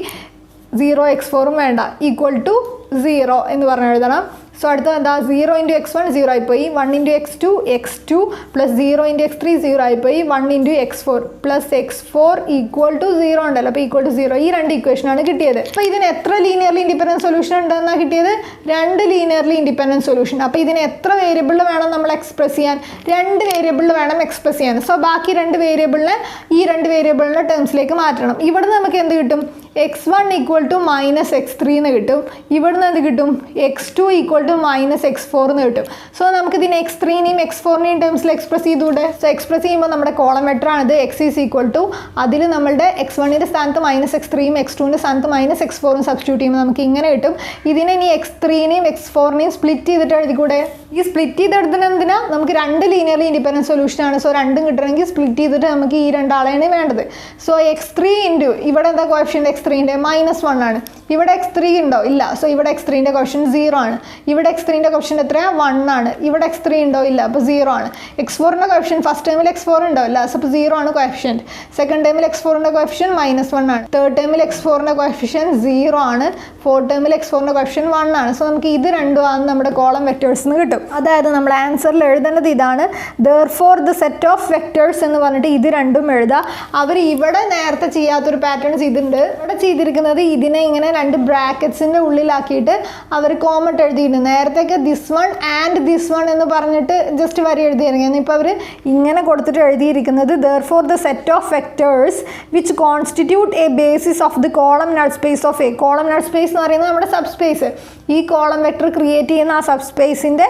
0 x4 വേണ്ട, ഈക്വൽ ടു 0 എന്ന് പറഞ്ഞ് എഴുതണം. സോ അടുത്ത എന്താ? 0 into x1 0 ആയിപ്പോയി, 1 into x2 x2 plus 0 into x3 0 ആയിപ്പോയി, 1 into x4 plus x4 equal to 0 ഉണ്ടല്ലോ. അപ്പോൾ ഈക്വൽ ടു 0. ഈ രണ്ട് ഇക്വേഷനാണ് കിട്ടിയത്. അപ്പോൾ ഇതിന് എത്ര ലീനിയർലി ഇൻഡിപെൻഡൻറ്റ് സൊല്യൂഷൻ ഉണ്ടെന്നാണ് കിട്ടിയത്? 2 ലീനിയർലി ഇൻഡിപെൻഡൻറ്റ് സൊല്യൂഷൻ. അപ്പോൾ ഇതിന് എത്ര വേരിയബിളിൽ വേണം നമ്മൾ എക്സ്പ്രസ് ചെയ്യാൻ? 2 വേരിയബിളിൽ വേണം എക്സ്പ്രസ് ചെയ്യാൻ. സോ ബാക്കി 2 വേരിയബിളിനെ ഈ 2 വേരിയബിളിൻ്റെ ടേംസിലേക്ക് മാറ്റണം. ഇവിടെ നമുക്ക് എന്ത് കിട്ടും? x1 equal to minus x3 എന്ന് കിട്ടും. ഇവിടുന്ന് എന്ത് കിട്ടും? x2 equal to minus x4 എന്ന് കിട്ടും. സോ നമുക്ക് ഇതിന് x3നെയും x4നെയും ടേംസിൽ എക്സ്പ്രസ് ചെയ്തുകൂടെ? സോ എക്സ്പ്രസ് ചെയ്യുമ്പോൾ നമ്മുടെ കോളം വെക്ടറാണിത്. x ഈസ് ഈക്വൽ ടു, അതിൽ നമ്മളുടെ x1ൻ്റെ സ്ഥാനത്ത് മൈനസ് x3യും x2ൻ്റെ സ്ഥാനത്ത് മൈനസ് x4ഉം സബ്സ്റ്റിറ്റ്യൂട്ട് ചെയ്യുമ്പോൾ നമുക്ക് ഇങ്ങനെ കിട്ടും. ഇതിനെ ഇനി x3നെയും x4നെയും സ്പ്ലിറ്റ് ചെയ്തിട്ട് എഴുതിക്കൂടെ? ഈ സ്പ്ലിറ്റ് ചെയ്തെടുത്തിന് എന്തിനാ? നമുക്ക് 2 ലീനിയർലി ഇൻഡിപെൻഡൻറ്റ് സൊല്യൂഷനാണ്. സോ രണ്ടും കിട്ടണമെങ്കിൽ സ്പ്ലിറ്റ് ചെയ്തിട്ട് നമുക്ക് ഈ രണ്ടാളെയാണ് വേണ്ടത്. സോ x3 ഇൻറ്റു ഇവിടെ എന്താ കോഎഫിഷ്യൻ്റ്? x3ൻ്റെ -1 ആണ്. ഇവിടെ x3 ഉണ്ടോ? ഇല്ല. സോ ഇവിടെ x3ൻ്റെ കോഷ്യൻ്റ് 0 ആണ്. ഇവിടെ x3ൻ്റെ കോഷ്യൻ്റ് എത്രയാണ്? 1 ആണ്. ഇവിടെ x3 ഉണ്ടോ? ഇല്ല. അപ്പോൾ 0 ആണ്. x4ൻ്റെ കോഷ്യൻ്റ് ഫസ്റ്റ് ടൈമിൽ x4 ഉണ്ടോ? ഇല്ല. സോ അപ്പോൾ 0 ആണ് കോഎഫിഷ്യൻറ്റ്. സെക്കൻഡ് ടൈമിൽ x4ൻ്റെ കോഎഫിഷ്യൻറ്റ് -1 ആണ്. തേർഡ് ടൈമിൽ x4ൻ്റെ കോഎഫിഷ്യൻറ്റ് 0 ആണ്. ഫോർത്ത് ടൈമിൽ x4ൻ്റെ കോഎഫിഷ്യൻറ്റ് 1 ആണ്. സോ നമുക്ക് ഇത് രണ്ടും ആണ് നമ്മുടെ കോളം വെക്ടേഴ്സ് എന്ന് കിട്ടും. അതായത് നമ്മൾ ആൻസറിൽ എഴുതേണ്ടത് ഇതാണ്. therefore the set of vectors എന്ന് പറഞ്ഞിട്ട് ഇത് രണ്ടും എഴുതുക. അവർ ഇവിടെ നേരത്തെ ചെയ്യാത്തൊരു പാറ്റേൺ ചെയ്തിട്ടുണ്ട്. ഇവിടെ ചെയ്തിരിക്കുന്നത് ഇതിനെ ഇങ്ങനെ രണ്ട് ബ്രാക്കറ്റ്സിൻ്റെ ഉള്ളിലാക്കിയിട്ട് അവർ കോമട്ട് എഴുതിയിട്ടുണ്ട്. നേരത്തേക്ക് this one and this one എന്ന് പറഞ്ഞിട്ട് ജസ്റ്റ് വരി എഴുതിയിരിക്കുന്നത്. ഇപ്പോൾ അവർ ഇങ്ങനെ കൊടുത്തിട്ട് എഴുതിയിരിക്കുന്നത് therefore the set of vectors which constitute a basis of the column null space of A. Column null space എന്ന് പറയുന്നത് നമ്മുടെ സബ് സ്പേസ്. ഈ കോളം വെക്ടർ ക്രിയേറ്റ് ചെയ്യുന്ന ആ സബ് സ്പേസിൻ്റെ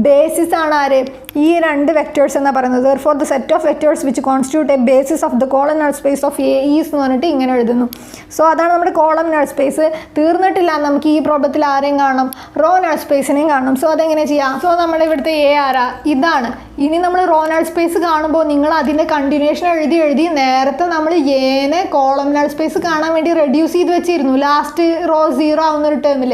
ബേസിസ് ആണ് ആര്? ഈ രണ്ട് വെക്ടേഴ്സ് എന്നാണ് പറയുന്നത്. therefore the set of vectors which constitute a basis of the column null space of A is എന്ന് പറഞ്ഞിട്ട് ഇങ്ങനെ എഴുതുന്നു. സോ അതാണ് നമ്മുടെ കോളം null space. തീർന്നിട്ടില്ല. നമുക്ക് ഈ പ്രോബ്ലത്തിൽ ആരെയും കാണണം? റോ null spaceനെയും കാണണം. സോ അതെങ്ങനെ ചെയ്യാം? സോ നമ്മുടെ ഇവിടുത്തെ A ആരാ? ഇതാണ്. ഇനി നമ്മൾ റോ null space കാണുമ്പോൾ നിങ്ങൾ അതിൻ്റെ കണ്ടിന്യൂഷൻ എഴുതി നേരത്തെ നമ്മൾ എനെ കോളം null space കാണാൻ വേണ്ടി റെഡ്യൂസ് ചെയ്ത് വെച്ചിരുന്നു ലാസ്റ്റ് റോ 0 ആവുന്ന ഒരു ടേമിൽ.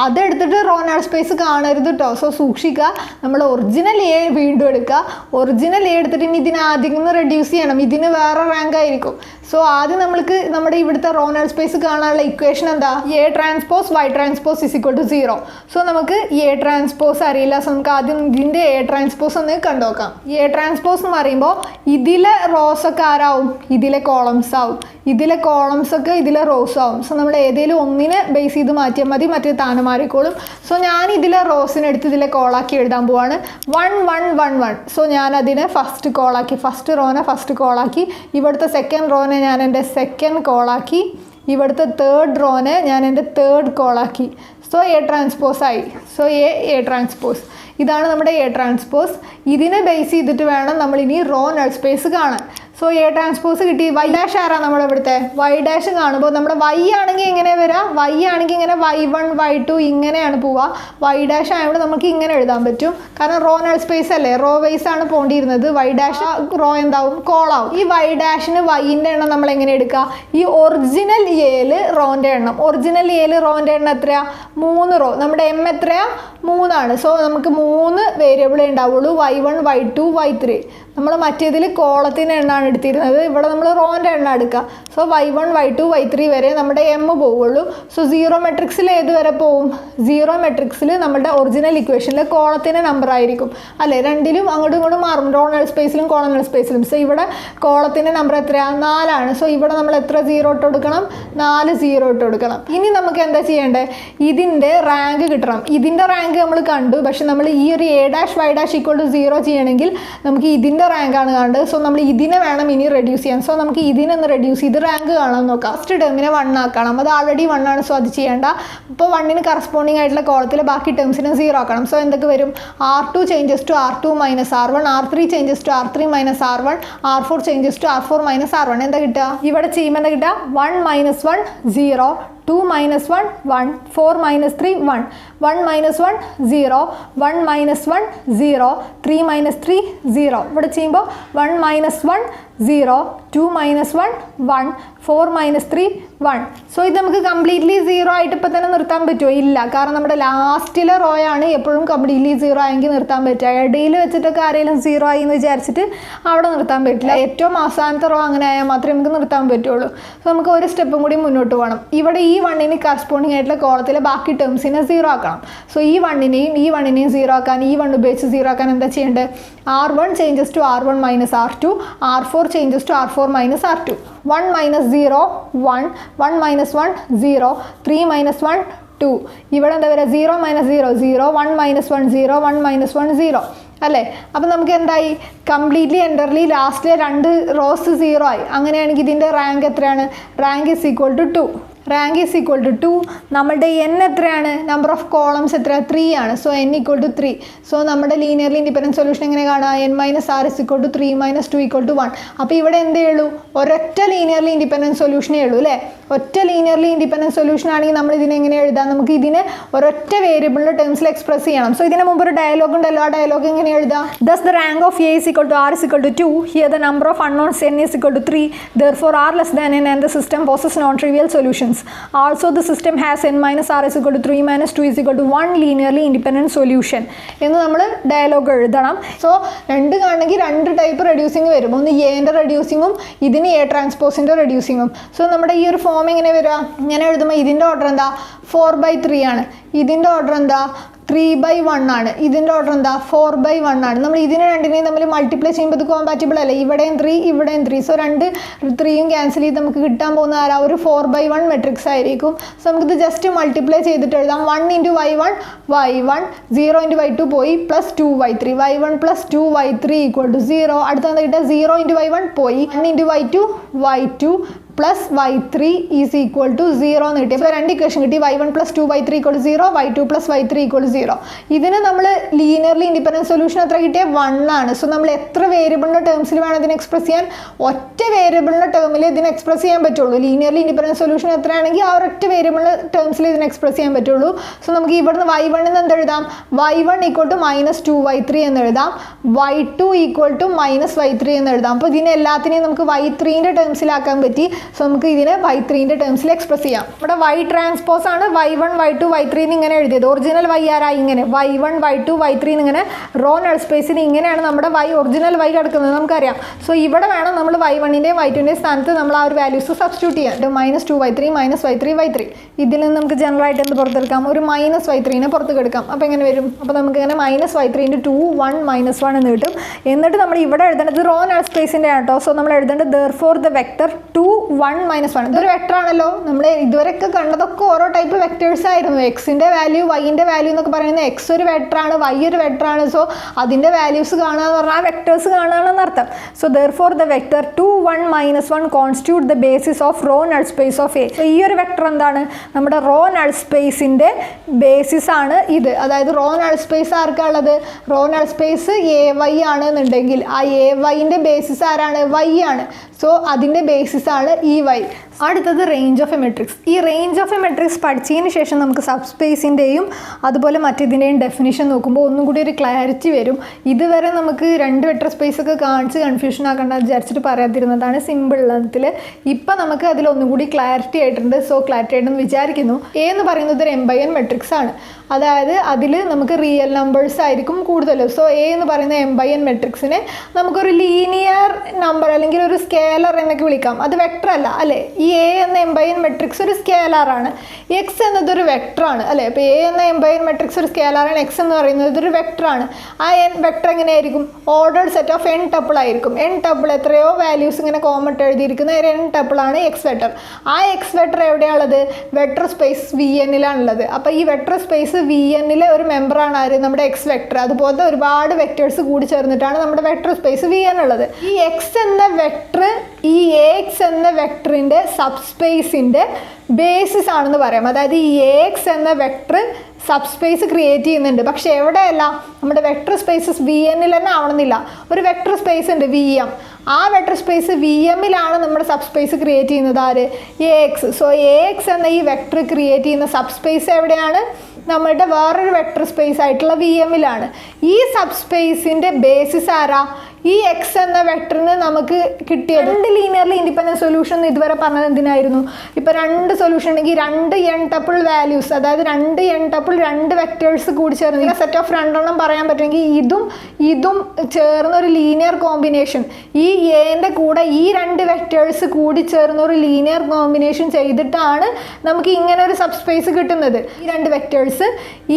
അതെടുത്തിട്ട് റോ null space കാണരുത് കേട്ടോ. സോ സൂക്ഷിക്കുക. നമ്മൾ ഒറിജിനൽ എ വീണ്ടും എടുക്കുക. ഒറിജിനൽ എ എടുത്തിട്ട് ഇനി ഇതിനെ ആദ്യം നിന്ന് റെഡ്യൂസ് ചെയ്യണം. ഇതിന് വേറെ റാങ്ക് ആയിരിക്കും. സോ ആദ്യം നമ്മൾക്ക് നമ്മുടെ ഇവിടുത്തെ റോ null space കാണാനുള്ള ഇക്വേഷൻ എന്താ? A transpose Y transpose is equal to 0. So നമുക്ക് എ ട്രാൻസ്പോസ് അറിയില്ല. സോ നമുക്ക് ആദ്യം ഇതിൻ്റെ എ ട്രാൻസ്പോസ് ഒന്ന് കണ്ടുനോക്കാം. എ ട്രാൻസ്പോസ് എന്ന് പറയുമ്പോൾ ഇതിലെ റോസ് ഒക്കെ ആരാവും? ഇതിലെ കോളംസ് ആവും. ഇതിലെ കോളംസ് ഒക്കെ ഇതിലെ റോസ് ആവും. സോ നമ്മൾ ഏതെങ്കിലും ഒന്നിനെ ബേസ് ചെയ്ത് മാറ്റിയാൽ മതി. മറ്റേ താനെ മാറിക്കോളും. സോ ഞാൻ ഇതിലെ റോസിനെടുത്ത് ഇതിലെ കോളാക്കി എഴുതാൻ പോവാണ്. 1 1 1 1. സോ ഞാൻ അതിനെ ഫസ്റ്റ് കോളാക്കി. ഫസ്റ്റ് റോനെ ഫസ്റ്റ് കോളാക്കി. ഇവിടുത്തെ സെക്കൻഡ് റോനെ ഞാൻ എൻ്റെ സെക്കൻഡ് കോളാക്കി. ഇവിടുത്തെ തേർഡ് റോനെ ഞാൻ എൻ്റെ തേർഡ് കോളാക്കി. സോ എ ട്രാൻസ്പോസ് ആയി. So A transpose. ഇതാണ് നമ്മുടെ എ ട്രാൻസ്പോസ്. ഇതിനെ ബേസ് ചെയ്തിട്ട് വേണം നമ്മൾ ഇനി റോ null space കാണാൻ. സോ എ ട്രാൻസ്പോസ് കിട്ടി. വൈ ഡാഷ് ആരാ നമ്മളിവിടുത്തെ? വൈ ഡാഷ് കാണുമ്പോൾ നമ്മുടെ വൈ ആണെങ്കിൽ എങ്ങനെ വരാം? വൈ ആണെങ്കിൽ ഇങ്ങനെ y1 y2 ഇങ്ങനെയാണ് പോവുക. വൈ ഡാഷ് ആയതുകൊണ്ട് നമുക്ക് ഇങ്ങനെ എഴുതാൻ പറ്റും. കാരണം റോ null space അല്ലേ, റോ വൈസ് ആണ് പോണ്ടിരുന്നത്. വൈ ഡാഷ് റോ എന്താവും? കോളാവും. ഈ വൈ ഡാഷിന് വൈൻ്റെ എണ്ണം നമ്മൾ എങ്ങനെ എടുക്കുക? ഈ ഒറിജിനൽ എയിൽ റോൻ്റെ എണ്ണം. ഒറിജിനൽ എയിൽ റോൻ്റെ എണ്ണം എത്രയാ? 3 റോ. നമ്മുടെ എം എത്രയാ? 3 ആണ്. സോ നമുക്ക് 3 വേരിയബിളേ ഉണ്ടാവുള്ളൂ. y1 y2 y3. നമ്മൾ മറ്റേതിൽ കോളത്തിൻ്റെ എണ്ണമാണ് എടുത്തിരുന്നത്. ഇവിടെ നമ്മൾ റോൻ്റെ എണ്ണം എടുക്കുക. സോ y1 y2 y3 വരെ നമ്മുടെ എം പോവുള്ളൂ. സോ 0 മെട്രിക്സിൽ ഏത് വരെ പോവും? 0 മെട്രിക്സിൽ നമ്മുടെ ഒറിജിനൽ ഇക്വേഷനിൽ കോളത്തിൻ്റെ നമ്പർ ആയിരിക്കും അല്ലേ? രണ്ടിലും അങ്ങോട്ടും ഇങ്ങോട്ടും മാറും. റോ null spaceലും കോളം null spaceലും. സോ ഇവിടെ കോളത്തിൻ്റെ നമ്പർ എത്രയാണ്? 4 ആണ്. സോ ഇവിടെ നമ്മൾ എത്ര 0 ഇട്ട് കൊടുക്കണം? 4 0 ഇട്ട് കൊടുക്കണം. ഇനി നമുക്ക് എന്താ ചെയ്യേണ്ടത്? ഇതിൻ്റെ റാങ്ക് കിട്ടണം. ഇതിൻ്റെ റാങ്ക് നമ്മൾ കണ്ടു. പക്ഷെ നമ്മൾ ഈ ഒരു A dash Y dash equal to 0 ചെയ്യണമെങ്കിൽ നമുക്ക് ഇതിൻ്റെ റാങ്കാണ് കാണേണ്ടത്. സോ നമ്മൾ ഇതിനെ വേണം ഇനി റെഡ്യൂസ് ചെയ്യാൻ. സോ നമുക്ക് ഇതിനൊന്ന് റെഡ്യൂസ് ചെയ്ത് റാങ്ക് കാണാൻ നോക്കാം. ഫസ്റ്റ് ടേമിനെ 1 ആക്കണം. അത് ആൾറെഡി 1 ആണ്. സോ അത് ചെയ്യേണ്ട. ഇപ്പോൾ 1ന് കറസ്പോണ്ടിങ് ആയിട്ടുള്ള കോളത്തിലെ ബാക്കി ടേംസിനെ 0 ആക്കണം. സോ എന്തൊക്കെ വരും? R2 changes to R2 minus R1, R3 changes to R3 minus R1, R4 changes to R4 minus R1. എന്താ കിട്ടുക? ഇവിടെ ചെയ്യുമ്പോൾ എന്താ കിട്ടുക? 1 - 1 0, 2 - 1 1, 4 - 3 1, 1 - 1 0, 1 - 1 0, 3 - 3 0. ഇവിടെ ചെയ്യുമ്പോൾ 1 - 1 0, 2 - 1 1, 4 - 3 1. സോ ഇത് നമുക്ക് കംപ്ലീറ്റ്ലി 0 ആയിട്ട് ഇപ്പോൾ തന്നെ നിർത്താൻ പറ്റുമോ? ഇല്ല. കാരണം നമ്മുടെ ലാസ്റ്റിലെ റോയാണ് എപ്പോഴും കംപ്ലീറ്റ്ലി 0 ആയെങ്കിൽ നിർത്താൻ പറ്റുക. ഇടയിൽ വെച്ചിട്ടൊക്കെ ആരെങ്കിലും 0 ആയി എന്ന് വിചാരിച്ചിട്ട് അവിടെ നിർത്താൻ പറ്റില്ല. ഏറ്റവും അവസാനത്തെ റോ അങ്ങനെ ആയാൽ മാത്രമേ നമുക്ക് നിർത്താൻ പറ്റുള്ളൂ. സോ നമുക്ക് ഒരു സ്റ്റെപ്പും കൂടി മുന്നോട്ട് പോകണം. ഇവിടെ ഈ 1ന് കറസ്പോണ്ടിങ് ആയിട്ടുള്ള കോളത്തിലെ ബാക്കി ടേംസിനെ 0 ആക്കണം. സോ ഈ 1നെയും 0 ആക്കാൻ, ഈ 1 ഉപയോഗിച്ച് 0 ആക്കാൻ എന്താ ചെയ്യേണ്ടത്? R1 changes to R1 minus R2, R4 changes to R4 minus R2. 1 - 0 1, 1 - 1 0, 3 - 1 2. ഇവിടെ എന്താ വരിക? 0 - 0 0, 1 - 1 0, 1 - 1 0 അല്ലേ? അപ്പം നമുക്ക് എന്തായി? കംപ്ലീറ്റ്ലി എൻ്റർലി ലാസ്റ്റിലെ 2 റോസ് 0 ആയി. അങ്ങനെയാണെങ്കിൽ ഇതിൻ്റെ റാങ്ക് എത്രയാണ്? Rank is equal to 2. Rank is equal to 2. നമ്മുടെ n എത്രയാണ്? നമ്പർ ഓഫ് കോളംസ് എത്ര? 3 ആണ്. So n equal to 3. So നമ്മുടെ ലീനിയർലി ഇൻഡിപെൻഡൻറ്റ് സൊല്യൂഷൻ എങ്ങനെ കാണാം? n - r is equal to 3 - 2 equal to 1. അപ്പോൾ ഇവിടെ എന്തേ ഉള്ളൂ? ഒരൊറ്റ ലീനിയർലി ഇൻഡിപെൻഡൻറ്റ് സൊല്യൂഷനേ ഉള്ളൂ അല്ലേ? ഒറ്റ ലീനിയർലി ഇൻഡിപെൻഡൻറ്റ് സൊല്യൂഷൻ ആണെങ്കിൽ നമ്മൾ ഇതിനെ എങ്ങനെ എഴുതാം? നമുക്ക് ഇതിനെ ഒരൊറ്റ വേരിയബിളിൻ്റെ ടേംസിൽ എക്സ്പ്രസ് ചെയ്യണം. സോ ഇതിന് മുമ്പ് ഒരു ഡയലോഗ് ഉണ്ടല്ലോ. ആ ഡയലോഗ് എങ്ങനെ എഴുതാം? Thus the rank of A is equal to R is equal to 2. Here the number of unknowns n is equal to 3. Therefore R less than n and the system possesses non-trivial solutions. equations. Also the system has n minus r is equal to 3 minus 2 is equal to 1 linearly independent solution എന്ന് നമ്മൾ ഡയലോഗ് എഴുതണം. സോ രണ്ട് കാണണമെങ്കിൽ രണ്ട് ടൈപ്പ് റെഡ്യൂസിങ് വരും. ഒന്ന് എന്റെ റെഡ്യൂസിങ്ങും ഇതിന് എ ട്രാൻസ്പോസിൻ്റെ റെഡ്യൂസിങ്ങും. സോ നമ്മുടെ ഈ ഒരു ഫോം എങ്ങനെ വരിക? ഇങ്ങനെ എഴുതുമ്പോൾ ഇതിൻ്റെ ഓർഡർ എന്താ? 4/3 ആണ്. ഇതിൻ്റെ ഓർഡർ എന്താ? 3/1 ആണ്. ഇതിൻ്റെ ഓർഡർ എന്താ? 4/1 ആണ്. നമ്മൾ ഇതിനെ രണ്ടിനെയും തമ്മിൽ മൾട്ടിപ്ലൈ ചെയ്യുമ്പോൾ ഇത് കോമ്പാറ്റിബിൾ അല്ലേ? ഇവിടെയും 3 ഇവിടെയും 3. സോ 3യും ക്യാൻസൽ ചെയ്ത് നമുക്ക് കിട്ടാൻ പോകുന്ന ആരാ? ഒരു 4/1 മെട്രിക്സ് ആയിരിക്കും. സോ നമുക്കിത് ജസ്റ്റ് മൾട്ടിപ്ലൈ ചെയ്തിട്ട് എഴുതാം. 1 × y1 y1, 0 × y2 പോയി, പ്ലസ് 2y3, y1 + 2y3 = 0. അടുത്ത എന്താ കിട്ടുക? 0 × y1 പോയി, 1 × y2 y2 plus y3 is equal to 0 എന്ന് കിട്ടി. അപ്പോൾ രണ്ട് ഇക്വേഷൻ കിട്ടി. y1 + 2y3 = 0, y2 + y3 = 0. ഇതിന് നമ്മൾ ലീനിയർലി ഇൻഡിപെൻഡൻറ്റ് സൊല്യൂഷൻ എത്ര കിട്ടിയ? 1 ആണ്. സോ നമ്മൾ എത്ര വേരിയബിളിൻ്റെ ടേംസിൽ വേണം ഇതിനെ എക്സ്പ്രസ് ചെയ്യാൻ? ഒറ്റ വേരിയബിളിൻ്റെ ടേമിൽ ഇതിനെ എക്സ്പ്രസ് ചെയ്യാൻ പറ്റുള്ളൂ. ലീനിയർലി ഇൻഡിപെൻഡൻറ്റ് സൊല്യൂഷൻ എത്രയാണെങ്കിൽ ആ ഒരൊറ്റ വേരിയബിളിൻ്റെ ടേംസിൽ ഇതിനെ എക്സ്പ്രസ് ചെയ്യാൻ പറ്റുള്ളൂ. സോ നമുക്ക് ഇവിടുന്ന് y1 എന്ന് എന്ത് എഴുതാം? y1 = -2y3 എന്ന് എഴുതാം, y2 = -y3 എന്ന് എഴുതാം. അപ്പോൾ ഇതിനെ എല്ലാത്തിനെയും നമുക്ക് y3ൻ്റെ ടേംസിലാക്കാൻ പറ്റി. സോ നമുക്ക് ഇതിനെ y3ൻ്റെ ടേംസിൽ എക്സ്പ്രസ് ചെയ്യാം. ഇവിടെ y ട്രാൻസ്പോസ് ആണ് y1 y2 y3 ഇങ്ങനെ എഴുതിയത്. ഒറിജിനൽ y ആരാ? ഇങ്ങനെ y1 y2 y3 ഇങ്ങനെ റോ നൾ സ്പേസിന് ഇങ്ങനെയാണ് നമ്മുടെ ഒറിജിനൽ y കിടക്കുന്നത് നമുക്കറിയാം. സോ ഇവിടെ വേണം നമ്മൾ y1ൻ്റെയും y2ൻ്റെയും സ്ഥാനത്ത് നമ്മൾ ആ ഒരു വാല്യൂസ് സബ്സ്റ്റിറ്റ്യൂട്ട് ചെയ്യാം. -2y3 -y3 y3. ഇതിൽ നിന്ന് നമുക്ക് ജനറൽ ആയിട്ട് എന്ത് പുറത്തെടുക്കാം? ഒരു -y3നെ പുറത്തേക്ക് എടുക്കാം. അപ്പോൾ എങ്ങനെ വരും? അപ്പോൾ നമുക്ക് ഇങ്ങനെ -y3 × 2 1 -1 എന്ന് കിട്ടും. എന്നിട്ട് നമ്മൾ ഇവിടെ എഴുതേണ്ടത് റോ നൾ സ്പേസിൻ്റെ ആട്ടോ. സോ നമ്മൾ എഴുതേണ്ടത് therefore the vector 2 1 -1. ഇതൊരു വെക്ടർ ആണല്ലോ. നമ്മൾ ഇതുവരെയൊക്കെ കണ്ടതൊക്കെ ഓരോ ടൈപ്പ് വെക്ടേഴ്സ് ആയിരുന്നു. എക്സിൻ്റെ വാല്യൂ വൈൻ്റെ വാല്യൂ എന്നൊക്കെ പറയുന്നത് എക്സ് ഒരു വെക്ടറാണ്, വൈ ഒരു വെക്ടറാണ്. സോ അതിൻ്റെ വാല്യൂസ് കാണുക എന്ന് പറഞ്ഞാൽ ആ വെക്ടേഴ്സ് കാണുകയാണെന്ന് അർത്ഥം. So therefore the vector 2 1 -1 constitute the basis of row null space of A. So ഈ ഒരു വെക്ടർ എന്താണ്? നമ്മുടെ റോ നൾ സ്പേസിൻ്റെ ബേസിസ് ആണ് ഇത്. അതായത് റോ നൾ സ്പേസ് ആർക്കാണുള്ളത്? റോ നൾ സ്പേസ് AY ആണെന്നുണ്ടെങ്കിൽ ആ AYൻ്റെ ബേസിസ് ആരാണ്? Y ആണ്. സോ അതിൻ്റെ ബേസിസ് ആണ് ഈ y. അടുത്തത് റേഞ്ച് ഓഫ് എ മെട്രിക്സ്. ഈ റേഞ്ച് ഓഫ് എ മെട്രിക്സ് പഠിച്ചതിന് ശേഷം നമുക്ക് സബ് സ്പേസിൻ്റെയും അതുപോലെ മറ്റേതിൻ്റെയും ഡെഫിനിഷൻ നോക്കുമ്പോൾ ഒന്നും കൂടി ഒരു ക്ലാരിറ്റി വരും. ഇതുവരെ നമുക്ക് രണ്ട് വെക്ടർ സ്പേസ് ഒക്കെ കാണിച്ച് കൺഫ്യൂഷൻ ആക്കേണ്ട വിചാരിച്ചിട്ട് പറയാതിരുന്നതാണ് സിമ്പിൾ ലെങ്ത്തിൽ. ഇപ്പം നമുക്ക് അതിലൊന്നും കൂടി ക്ലാരിറ്റി ആയിട്ടുണ്ട്. സോ ക്ലാരിറ്റി ആയിട്ടെന്ന് വിചാരിക്കുന്നു. എ എന്ന് പറയുന്നത് ഒരു m/n മെട്രിക്സ് ആണ്. അതായത് അതിൽ നമുക്ക് റിയൽ നമ്പേഴ്സ് ആയിരിക്കും കൂടുതലും. സോ എ എന്ന് പറയുന്ന m/n മെട്രിക്സിനെ നമുക്കൊരു ലീനിയർ നമ്പർ അല്ലെങ്കിൽ ഒരു സ്കേലർ എന്നൊക്കെ വിളിക്കാം. അത് വെക്ടർ അല്ല അല്ലേ? ഈ എ എന്ന m/n മെട്രിക്സ് ഒരു സ്കേലാറാണ്. എക്സ് എന്നതൊരു വെക്ടറാണ് അല്ലേ? അപ്പോൾ എ എന്ന m/n മെട്രിക്സ് ഒരു സ്കേലാറാണ്. എക്സ് എന്ന് പറയുന്നത് ഇതൊരു വെക്ടറാണ്. ആ വെക്ടർ എങ്ങനെയായിരിക്കും? Ordered set of n tuple ആയിരിക്കും. n ടപ്പിൾ എത്രയോ വാല്യൂസ് ഇങ്ങനെ കോമട്ട് എഴുതിയിരിക്കുന്ന ഒരു n ടപ്പിളാണ് എക്സ് വെക്ടർ. ആ എക്സ് വെക്ടർ എവിടെയാണുള്ളത്? വെക്ടർ സ്പേസ് VN-ലാണുള്ളത്. അപ്പോൾ ഈ വെക്ടർ സ്പേസ് VN-ലെ ഒരു മെമ്പറാണ് ആര്? നമ്മുടെ എക്സ് വെക്ടർ. അതുപോലത്തെ ഒരുപാട് വെക്ടേഴ്സ് കൂടി ചേർന്നിട്ടാണ് നമ്മുടെ വെക്ടർ സ്പേസ് VN ഉള്ളത്. ഈ എക്സ് എന്ന വെക്ടർ ഈ AX എന്ന വെക്ടറിൻ്റെ സബ് സ്പേസിൻ്റെ ബേസിസ് ആണെന്ന് പറയാം. അതായത് ഈ AX എന്ന വെക്ടർ സബ് സ്പേസ് ക്രിയേറ്റ് ചെയ്യുന്നുണ്ട്. പക്ഷെ എവിടെയല്ല? നമ്മുടെ വെക്ടർ സ്പേസസ് VN-ൽ തന്നെ ആവണമെന്നില്ല. ഒരു വെക്ടർ സ്പേസ് ഉണ്ട് VM. ആ വെക്ടർ സ്പേസ് VM-ലാണ് നമ്മുടെ സബ് സ്പേസ് ക്രിയേറ്റ് ചെയ്യുന്നത് ആര്? AX. സോ AX എന്ന ഈ വെക്ടർ ക്രിയേറ്റ് ചെയ്യുന്ന സബ് സ്പേസ് എവിടെയാണ്? നമ്മളുടെ വേറൊരു വെക്ടർ സ്പേസ് ആയിട്ടുള്ള VM-ലാണ്. ഈ സബ് സ്പേസിൻ്റെ ബേസിസ് ആരാ? ഈ എക്സ് എന്ന വെക്ടറിന് നമുക്ക് കിട്ടിയത് രണ്ട് ലീനിയർലി ഇൻഡിപെൻഡൻറ്റ് സൊല്യൂഷൻ ഇതുവരെ പറഞ്ഞത് എന്തിനായിരുന്നു? ഇപ്പോൾ രണ്ട് സൊല്യൂഷൻ ഉണ്ടെങ്കിൽ രണ്ട് n ടപ്പിൾ വാല്യൂസ്, അതായത് രണ്ട് n ടപ്പിൾ രണ്ട് വെക്ടേഴ്സ് കൂടി ചേർന്ന് സെറ്റ് ഓഫ് രണ്ടെണ്ണം പറയാൻ പറ്റുമെങ്കിൽ ഇതും ചേർന്ന ഒരു ലീനിയർ കോമ്പിനേഷൻ, ഈ എൻ്റെ കൂടെ ഈ രണ്ട് വെക്ടേഴ്സ് കൂടി ചേർന്ന ഒരു ലീനിയർ കോമ്പിനേഷൻ ചെയ്തിട്ടാണ് നമുക്ക് ഇങ്ങനെ ഒരു സബ് സ്പേസ് കിട്ടുന്നത്. ഈ രണ്ട് വെക്ടേഴ്സ്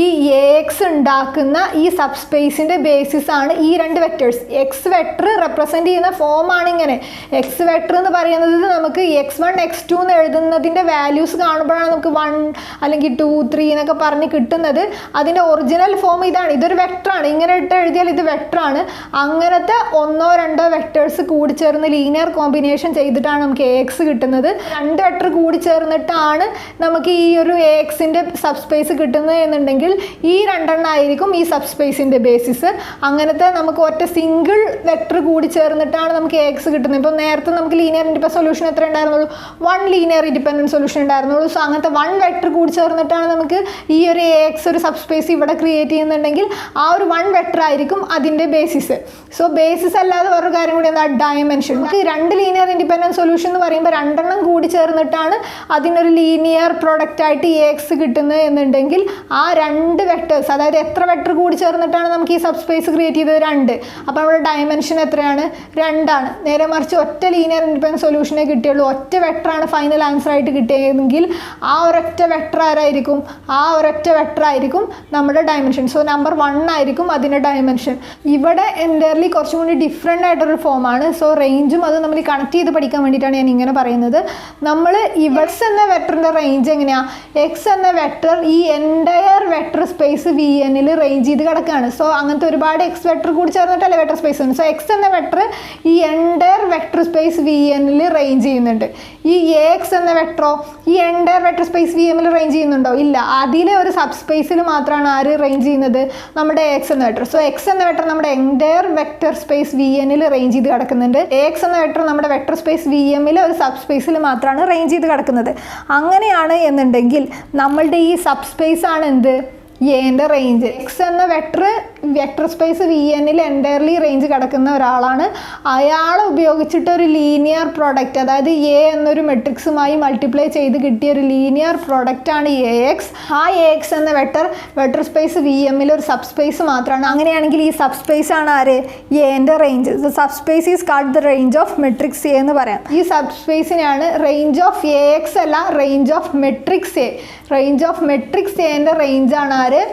ഈ AX ഉണ്ടാക്കുന്ന ഈ സബ് സ്പേസിൻ്റെ ബേസിസ് ആണ് ഈ രണ്ട് വെക്ടേഴ്സ്. എക്സ് വെക്ടർ റെപ്രസെൻറ്റ് ചെയ്യുന്ന ഫോമാണ് ഇങ്ങനെ. എക്സ് വെക്ടർ എന്ന് പറയുന്നത് നമുക്ക് x1 x2 എന്ന് എഴുതുന്നതിൻ്റെ വാല്യൂസ് കാണുമ്പോഴാണ് നമുക്ക് 1 അല്ലെങ്കിൽ 2 3 എന്നൊക്കെ പറഞ്ഞ് കിട്ടുന്നത്. അതിൻ്റെ ഒറിജിനൽ ഫോം ഇതാണ്. ഇതൊരു വെക്ടറാണ്. ഇങ്ങനെ ഇട്ട് എഴുതിയാൽ ഇത് വെക്ടറാണ്. അങ്ങനത്തെ ഒന്നോ രണ്ടോ വെക്ടേഴ്സ് കൂടി ചേർന്ന് ലീനിയർ കോമ്പിനേഷൻ ചെയ്തിട്ടാണ് നമുക്ക് AX കിട്ടുന്നത്. രണ്ട് വെക്ടർ കൂടി ചേർന്നിട്ടാണ് നമുക്ക് ഈ ഒരു AXൻ്റെ സബ് സ്പേസ് കിട്ടുന്നത് എന്നുണ്ടെങ്കിൽ ഈ രണ്ടെണ്ണം ആയിരിക്കും ഈ സബ് സ്പേസിൻ്റെ ബേസിസ്. അങ്ങനത്തെ നമുക്ക് ഒറ്റ സിംഗിൾ വെക്ടർ കൂടി ചേർന്നിട്ടാണ് നമുക്ക് AX കിട്ടുന്നത്. ഇപ്പോൾ നേരത്തെ നമുക്ക് ലീനിയർ ഇൻഡിപെൻഡൻറ്റ് സൊല്യൂഷൻ എത്ര ഉണ്ടായിരുന്നുള്ളൂ? 1 ലീനിയർ ഇൻഡിപെൻഡൻറ്റ് സൊല്യൂഷൻ ഉണ്ടായിരുന്നുള്ളൂ. സോ അങ്ങനത്തെ 1 വെക്ടർ കൂടി ചേർന്നിട്ടാണ് നമുക്ക് ഈ ഒരു AX ഒരു സബ്സ്പേസ് ഇവിടെ ക്രിയേറ്റ് ചെയ്യുന്നുണ്ടെങ്കിൽ ആ ഒരു 1 വെക്ടർ ആയിരിക്കും അതിൻ്റെ ബേസിസ്. സോ ബേസിസ് അല്ലാതെ വേറൊരു കാര്യം കൂടി എന്താ? ഡയമെൻഷൻ. നമുക്ക് 2 ലീനിയർ ഇൻഡിപെൻഡൻറ്റ് സൊല്യൂഷൻ എന്ന് പറയുമ്പോൾ 2 എണ്ണം കൂടി ചേർന്നിട്ടാണ് അതിനൊരു ലീനിയർ പ്രൊഡക്റ്റ് ആയിട്ട് AX കിട്ടുന്നത് എന്നുണ്ടെങ്കിൽ ആ 2 വെക്ടേഴ്സ്, അതായത് എത്ര വെക്ടർ കൂടി ചേർന്നിട്ടാണ് നമുക്ക് ഈ സബ്സ്പേസ് ക്രിയേറ്റ് ചെയ്തത്? 2. അപ്പോൾ നമ്മുടെ ഡയമെൻഷൻ എത്രയാണ്? 2 ആണ്. നേരെ മറിച്ച് ഒറ്റ ലീനിയർ ഇൻഡിപെൻഡൻറ്റ് സൊല്യൂഷനെ കിട്ടിയുള്ളൂ, ഒറ്റ വെക്ടറാണ് ഫൈനൽ ആൻസർ ആയിട്ട് കിട്ടിയതെങ്കിൽ ആ ഒരൊറ്റ വെക്ടർ ആരായിരിക്കും? ആ ഒരൊറ്റ വെക്ടർ ആയിരിക്കും നമ്മുടെ ഡയമെൻഷൻ. സോ നമ്പർ 1 ആയിരിക്കും അതിൻ്റെ ഡയമെൻഷൻ. ഇവിടെ എൻ്റർലി കുറച്ചും കൂടി ഡിഫറെൻ്റ് ആയിട്ടൊരു ഫോമാണ്. സോ റേഞ്ചും അത് നമ്മൾ കണക്ട് ചെയ്ത് പഠിക്കാൻ വേണ്ടിയിട്ടാണ് ഞാൻ ഇങ്ങനെ പറയുന്നത്. നമ്മൾ X എന്ന വെക്ടറിൻ്റെ റേഞ്ച് എങ്ങനെയാണ്? X എന്ന വെക്ടർ ഈ എൻ്റയർ വെക്ടർ സ്പേസ് VNൽ റേഞ്ച് ചെയ്ത് കിടക്കുകയാണ്. സോ അങ്ങനത്തെ ഒരുപാട് X വെക്ടർ കൂടി ചേർന്നിട്ടല്ലേ വെക്ടർ സ്പേസ് ഉണ്ട്. സോ X എന്ന വെക്ടർ ഈ എൻ്റയർ വെക്ടർ സ്പേസ് VNൽ റേഞ്ച് ചെയ്യുന്നുണ്ട്. ഈ AX എന്ന വെക്ടറോ ഈ എൻ്റയർ വെക്ടർ സ്പേസ് VMൽ റേഞ്ച് ചെയ്യുന്നുണ്ടോ? ഇല്ല. അതിലെ ഒരു സബ് സ്പേസിൽ മാത്രമാണ് ആര് റേഞ്ച് ചെയ്യുന്നത്? നമ്മുടെ AX എന്ന വെക്ടർ. സോ X എന്ന വെക്ടർ നമ്മുടെ എൻ്റയർ വെക്ടർ സ്പേസ് VNൽ റേഞ്ച് ചെയ്ത് കിടക്കുന്നുണ്ട്. AX എന്ന വെക്ടർ നമ്മുടെ വെക്ടർ സ്പേസ് VMൽ ഒരു സബ് സ്പേസിൽ മാത്രമാണ് റേഞ്ച് ചെയ്ത് കിടക്കുന്നത്. അങ്ങനെയാണ് എന്നുണ്ടെങ്കിൽ നമ്മളുടെ ഈ സബ് സ്പേസ് ആണ് എന്ത്? എന്റെ റേഞ്ച്. X എന്ന വെക്ടർ സ്പേസ് VNൽ എൻ്റയർലി റേഞ്ച് കിടക്കുന്ന ഒരാളാണ്. അയാൾ ഉപയോഗിച്ചിട്ട് ഒരു ലീനിയർ പ്രോഡക്റ്റ്, അതായത് A എന്നൊരു മെട്രിക്സുമായി മൾട്ടിപ്ലൈ ചെയ്ത് കിട്ടിയ ഒരു ലീനിയർ പ്രോഡക്റ്റ് ആണ് AX. ആ AX എന്ന വെക്ടർ സ്പേസ് VMൽ ഒരു സബ് സ്പേസ് മാത്രമാണ്. അങ്ങനെയാണെങ്കിൽ ഈ സബ് സ്പേസ് ആണ് ആര്? എൻ്റെ range. Sub space is called the range of matrix A എന്ന് പറയാം. ഈ സബ് സ്പേസിനാണ് റേഞ്ച് ഓഫ് AX അല്ല, range of matrix A. Range of matrix എൻ്റെ റേഞ്ചാണ് ആര്?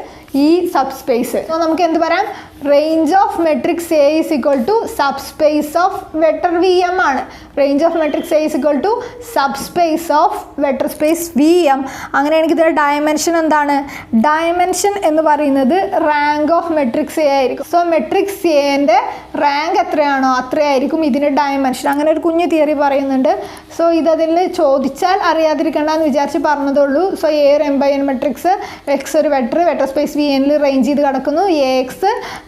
ഈ സബ് സ്പേസ്. സോ നമുക്ക് എന്ത് പറയാം? Range of matrix A is equal to subspace of vector VM ആണ്. Range of matrix A is equal to subspace of vector space VM. അങ്ങനെയാണെങ്കിൽ ഇതിൻ്റെ ഡയമെൻഷൻ എന്താണ്? ഡയമെൻഷൻ എന്ന് പറയുന്നത് റാങ്ക് ഓഫ് മെട്രിക്സ് A ആയിരിക്കും. സോ മെട്രിക്സ് Aൻ്റെ റാങ്ക് എത്രയാണോ അത്രയായിരിക്കും ഇതിൻ്റെ ഡയമെൻഷൻ. അങ്ങനെ ഒരു കുഞ്ഞു തിയറി പറയുന്നുണ്ട്. സോ ഇതതിൽ ചോദിച്ചാൽ അറിയാതിരിക്കേണ്ടെന്ന് വിചാരിച്ച് പറഞ്ഞതുള്ളൂ. സോ A ഒരു M/N മെട്രിക്സ്, X ഒരു വെക്ടർ സ്പേസ് VNൽ റേഞ്ച് ചെയ്ത് കിടക്കുന്നു. AX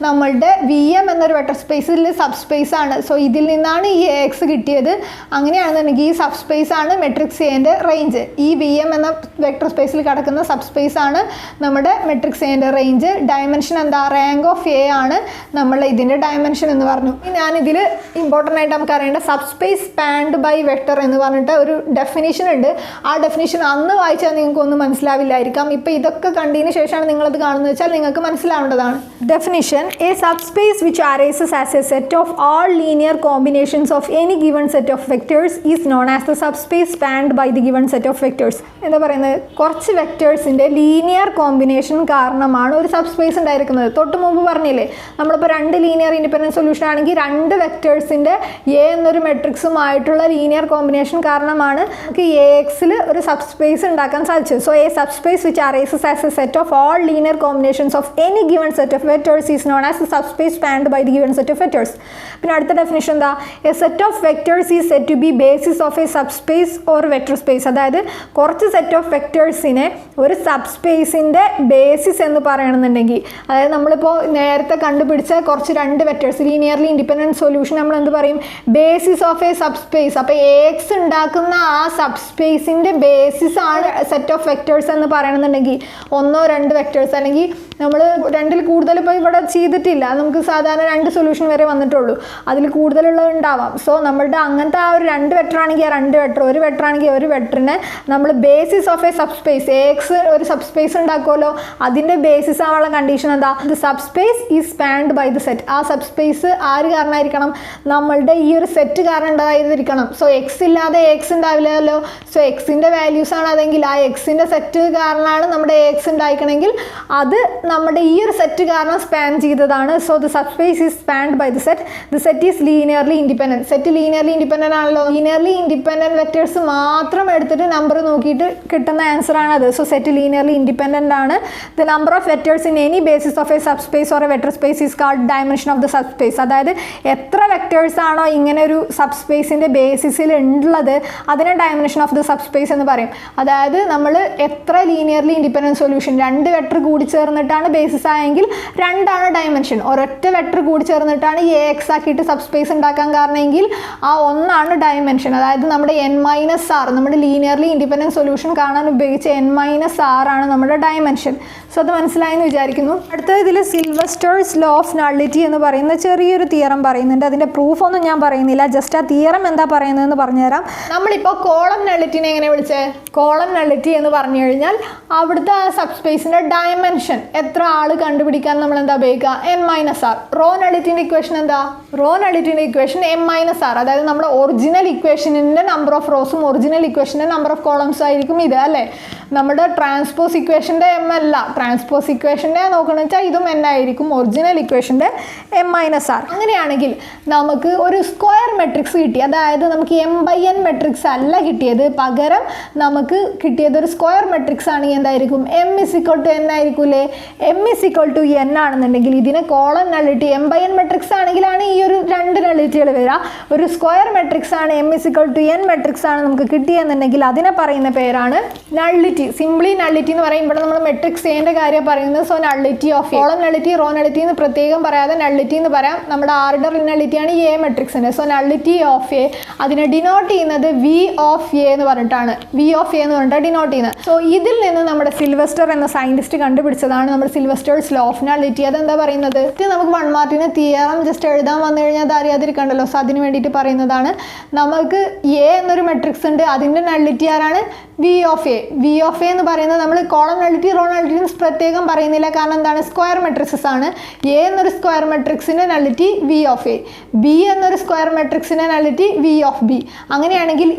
നമ്മളുടെ VM എന്നൊരു വെക്ടർ സ്പേസിൽ സബ് സ്പേസ് ആണ്. സോ ഇതിൽ നിന്നാണ് ഈ AX കിട്ടിയത്. അങ്ങനെയാണെന്നുണ്ടെങ്കിൽ ഈ സബ് സ്പേസ് ആണ് മെട്രിക്സ് Aൻ്റെ റേഞ്ച്. ഈ VM എന്ന വെക്ടർ സ്പേസിൽ കിടക്കുന്ന സബ് സ്പേസ് ആണ് നമ്മുടെ മെട്രിക്സ് Aൻ്റെ റേഞ്ച്. ഡയമെൻഷൻ എന്താ? റാങ്ക് ഓഫ് A ആണ് നമ്മൾ ഇതിൻ്റെ ഡയമെൻഷൻ എന്ന് പറഞ്ഞു. ഞാനിതിൽ ഇമ്പോർട്ടൻ്റ് ആയിട്ട് നമുക്ക് അറിയേണ്ട subspace spanned by vector എന്ന് പറഞ്ഞിട്ട് ഒരു ഡെഫിനിഷൻ ഉണ്ട്. ആ ഡെഫിനിഷൻ അന്ന് വായിച്ചാൽ നിങ്ങൾക്കൊന്നും മനസ്സിലാവില്ലായിരിക്കാം. ഇപ്പോൾ ഇതൊക്കെ കണ്ടതിന് ശേഷമാണ് നിങ്ങളത് കാണുന്നത് വെച്ചാൽ നിങ്ങൾക്ക് മനസ്സിലാവേണ്ടതാണ്. Definition: a subspace which arises as a set of all linear combinations of any given set of vectors is known as the subspace spanned by the given set of vectors. എന്താ പറയുന്നത്? കുറച്ച് വെക്ടേഴ്സിൻ്റെ ലീനിയർ കോമ്പിനേഷൻ കാരണമാണ് ഒരു സബ്സ്പേസ് ഉണ്ടായിരിക്കുന്നത്. തൊട്ട് മുമ്പ് പറഞ്ഞില്ലേ, നമ്മളിപ്പോൾ 2 ലീനിയർ ഇൻഡിപെൻഡൻറ്റ് സൊല്യൂഷൻ ആണെങ്കിൽ 2 വെക്ടേഴ്സിൻ്റെ A എന്നൊരു മെട്രിക്സുമായിട്ടുള്ള ലീനിയർ കോമ്പിനേഷൻ കാരണമാണ് നമുക്ക് AXൽ ഒരു സബ്സ്പേസ് ഉണ്ടാക്കാൻ സാധിച്ചത്. So a subspace which arises as a set of all linear combinations of any given set of vectors is known as the subspace spanned by the given set of vectors. പിന്നെ അടുത്ത ഡെഫിനിഷൻ എന്താ? A set of vectors is said to be basis of a subspace or vector space. അതായത് കുറച്ച് സെറ്റ് ഓഫ് വെക്ടേഴ്സിനെ ഒരു സബ്സ്പേസിൻ്റെ ബേസിസ് എന്ന് പറയണമെന്നുണ്ടെങ്കിൽ, അതായത് നമ്മളിപ്പോൾ നേരത്തെ കണ്ടുപിടിച്ച കുറച്ച് 2 വെക്ടേഴ്സ് ലീനിയർലി ഇൻഡിപെൻഡൻറ്റ് സൊല്യൂഷൻ നമ്മൾ എന്ത് പറയും? Basis of a subspace. അപ്പോൾ AX ഉണ്ടാക്കുന്ന ആ സബ്സ്പേസിൻ്റെ ബേസിസ് ആണ് സെറ്റ് ഓഫ് വെക്ടേഴ്സ് എന്ന് പറയണമെന്നുണ്ടെങ്കിൽ 1-2 വെക്ടേഴ്സ്, അല്ലെങ്കിൽ നമ്മൾ 2ൽ കൂടുതൽ ഇപ്പോൾ ഇവിടെ ചെയ്തിട്ടില്ല, നമുക്ക് സാധാരണ 2 സൊല്യൂഷൻ വരെ വന്നിട്ടുള്ളൂ, അതിൽ കൂടുതലുള്ളത് ഉണ്ടാവാം. സോ നമ്മളുടെ അങ്ങനത്തെ ആ ഒരു 2 വെക്ടർ ആണെങ്കിൽ ആ 2 വെക്ടർ, ഒരു വെക്ടർ ആണെങ്കിൽ ഒരു വെക്ടറിനെ നമ്മൾ basis of a subspace, AX ഒരു സബ്സ്പേസ് ഉണ്ടാക്കുമല്ലോ, അതിൻ്റെ ബേസിസ് ആവാനുള്ള കണ്ടീഷൻ എന്താ? The subspace is spanned by the set. ആ സബ്സ്പേസ് ആര് കാരണമായിരിക്കണം? നമ്മളുടെ ഈ ഒരു സെറ്റ് കാരണം ഉണ്ടായിരിക്കണം. സോ X ഇല്ലാതെ AX ഉണ്ടാവില്ലല്ലോ. സോ Xൻ്റെ വാല്യൂസ് ആണ് അതെങ്കിൽ ആ Xൻ്റെ സെറ്റ് കാരണമാണ് നമ്മുടെ AX ഉണ്ടായിരിക്കണമെങ്കിൽ അത് നമ്മുടെ ഈ ഒരു സെറ്റ് കാരണം സ്പാൻ ചെയ്തതാണ്. So the subspace is spanned by the set. The set is linearly independent. Set linearly independent ആണല്ലോ. ലീനിയർലി ഇൻഡിപെൻഡൻറ്റ് വെക്ടേഴ്സ് മാത്രം എടുത്തിട്ട് നമ്പർ നോക്കിയിട്ട് കിട്ടുന്ന ആൻസർ ആണത്. സോ സെറ്റ് ലീനിയർലി ഇൻഡിപെൻഡൻ്റ് ആണ്. The number of vectors in any basis of a subspace or a vector space is called dimension of the subspace. അതായത് എത്ര വെക്ടേഴ്സ് ആണോ ഇങ്ങനെ ഒരു സബ്സ്പേസിൻ്റെ ബേസിസിൽ ഉള്ളത് അതിനെ ഡയമെൻഷൻ ഓഫ് ദ സബ്സ്പേസ് എന്ന് പറയും. അതായത് നമ്മൾ എത്ര ലീനിയർലി ഇൻഡിപെൻഡൻറ്റ് സൊല്യൂഷൻ 2 വെക്ടർ കൂടി ചേർന്നിട്ടാണ് ബേസിസ് ആയെങ്കിൽ 2 ആണ് ഡയമെൻഷൻ. ഒരൊറ്റ വെക്ടർ കൂടി ചേർന്നിട്ടാണ് എ എക്സ് ആക്കിയിട്ട് സബ്സ്പേസ് ഉണ്ടാക്കാൻ കാരണമെങ്കിൽ ആ ഒന്നാണ് ഡയമെൻഷൻ. അതായത് നമ്മുടെ n-r, നമ്മുടെ ലീനിയർലി ഇൻഡിപെൻഡൻറ്റ് സൊല്യൂഷൻ കാണാൻ ഉപയോഗിച്ച n-r ആണ് നമ്മുടെ ഡയമെൻഷൻ. സോ അത് മനസ്സിലായെന്ന് വിചാരിക്കുന്നു. അടുത്തത് ഇതിൽ സിൽവസ്റ്റേഴ്സ് ലോ ഓഫ് നള്ളിറ്റി എന്ന് പറയുന്ന ചെറിയൊരു തിയറം പറയുന്നുണ്ട്. അതിൻ്റെ പ്രൂഫൊന്നും ഞാൻ പറയുന്നില്ല, ജസ്റ്റ് ആ തിയറം എന്താ പറയുന്നതെന്ന് പറഞ്ഞുതരാം. നമ്മളിപ്പോൾ കോളം നള്ളിറ്റിനെ എങ്ങനെ വിളിച്ചേ? കോളം നള്ളിറ്റി എന്ന് പറഞ്ഞു കഴിഞ്ഞാൽ അവിടുത്തെ ആ സബ്സ്പേസിൻ്റെ ഡയമെൻഷൻ എത്ര ആൾ കണ്ടുപിടിക്കാൻ നമ്മൾ എന്താ ഉപയോഗിക്കുക? n-r. റോ നള്ളിറ്റിൻ്റെ ഇക്വേഷൻ എന്താ? റോ നള്ളിറ്റിൻ്റെ ഇക്വേഷൻ m-r. അതായത് നമ്മുടെ ഒറിജിനൽ ഇക്വേഷനിൻ്റെ നമ്പർ ഓഫ് റോസും ഒറിജിനൽ ഇക്വേഷൻ്റെ നമ്പർ ഓഫ് കോളംസും ആയിരിക്കും ഇത്, അല്ലേ? നമ്മുടെ ട്രാൻസ്പോസ് ഇക്വേഷൻ്റെ m അല്ല, ട്രാൻസ്പോസ് ഇക്വേഷൻ്റെ നോക്കണമെന്ന് വെച്ചാൽ ഇതും n ആയിരിക്കും, ഒറിജിനൽ ഇക്വേഷൻ്റെ m-r. അങ്ങനെയാണെങ്കിൽ നമുക്ക് ഒരു സ്ക്വയർ മെട്രിക്സ് കിട്ടി. അതായത് നമുക്ക് m/n മെട്രിക്സ് അല്ല കിട്ടിയത്, പകരം നമുക്ക് കിട്ടിയത് ഒരു സ്ക്വയർ മെട്രിക്സ് ആണെങ്കിൽ എന്തായിരിക്കും? m = n ആയിരിക്കൂലേ? m = n ആണെന്നുണ്ടെങ്കിൽ ഇതിനെ കോളം നള്ളിറ്റി, m/n മെട്രിക്സ് ആണെങ്കിലാണ് ഈ ഒരു രണ്ട് നള്ളിറ്റികൾ വരിക. ഒരു സ്ക്വയർ മെട്രിക്സ് ആണ്, m = n മെട്രിക്സ് ആണ് നമുക്ക് കിട്ടിയെന്നുണ്ടെങ്കിൽ അതിനെ പറയുന്ന പേരാണ് നള്ളിറ്റി. സിംപ്ലി നള്ളിറ്റി എന്ന് പറയും. ഇവിടെ നമ്മൾ മെട്രിക്സ് എന്റെ കാര്യം പറയുന്നത്. So nullity of a, column nullity row nullity എന്ന് പ്രത്യേകം പറയാതെ നള്ളിറ്റി എന്ന് പറയാം. നമ്മുടെ ആർഡർ നള്ളിറ്റിയാണ് എ മെട്രിക്സിന്. സോ നള്ളിറ്റി ഓഫ് എ അതിനെ ഡിനോട്ട് ചെയ്യുന്നത് വി ഓഫ് എ എന്ന് പറഞ്ഞിട്ടാണ്, വി ഓഫ് എ എന്ന് പറഞ്ഞിട്ടാണ് ഡിനോട്ട് ചെയ്യുന്നത്. സോ ഇതിൽ നിന്ന് നമ്മുടെ സിൽവസ്റ്റർ എന്ന സയന്റിസ്റ്റ് കണ്ടുപിടിച്ചതാണ് നമ്മുടെ സിൽവസ്റ്റേഴ്സ് ലോ ഓഫ് നള്ളിറ്റി. അതെന്താ പറയുന്നത്? നമുക്ക് 1 മാർക്കിന് തിയറം ജസ്റ്റ് എഴുതാൻ വന്നു കഴിഞ്ഞാൽ അത് അറിയാതിരിക്കണ്ടല്ലോ. സോ അതിന് വേണ്ടിയിട്ട് പറയുന്നതാണ്. നമുക്ക് എ എന്നൊരു മെട്രിക്സ് ഉണ്ട്, അതിൻ്റെ നള്ളിറ്റി ആരാണ്? V of A. V of A എന്ന് പറയുന്നത് നമ്മൾ കോളം നള്ളിറ്റി റോ നള്ളിറ്റി പ്രത്യേകം പറയുന്നില്ല, കാരണം എന്താണ്? സ്ക്വയർ മെട്രിക്സസ് ആണ്. എ എന്നൊരു സ്ക്വയർ മെട്രിക്സിൻ്റെ nullity v of a, b എന്നൊരു സ്ക്വയർ മെട്രിക്സിൻ്റെ നള്ളിറ്റി വി ഓഫ് ബി. അങ്ങനെയാണെങ്കിൽ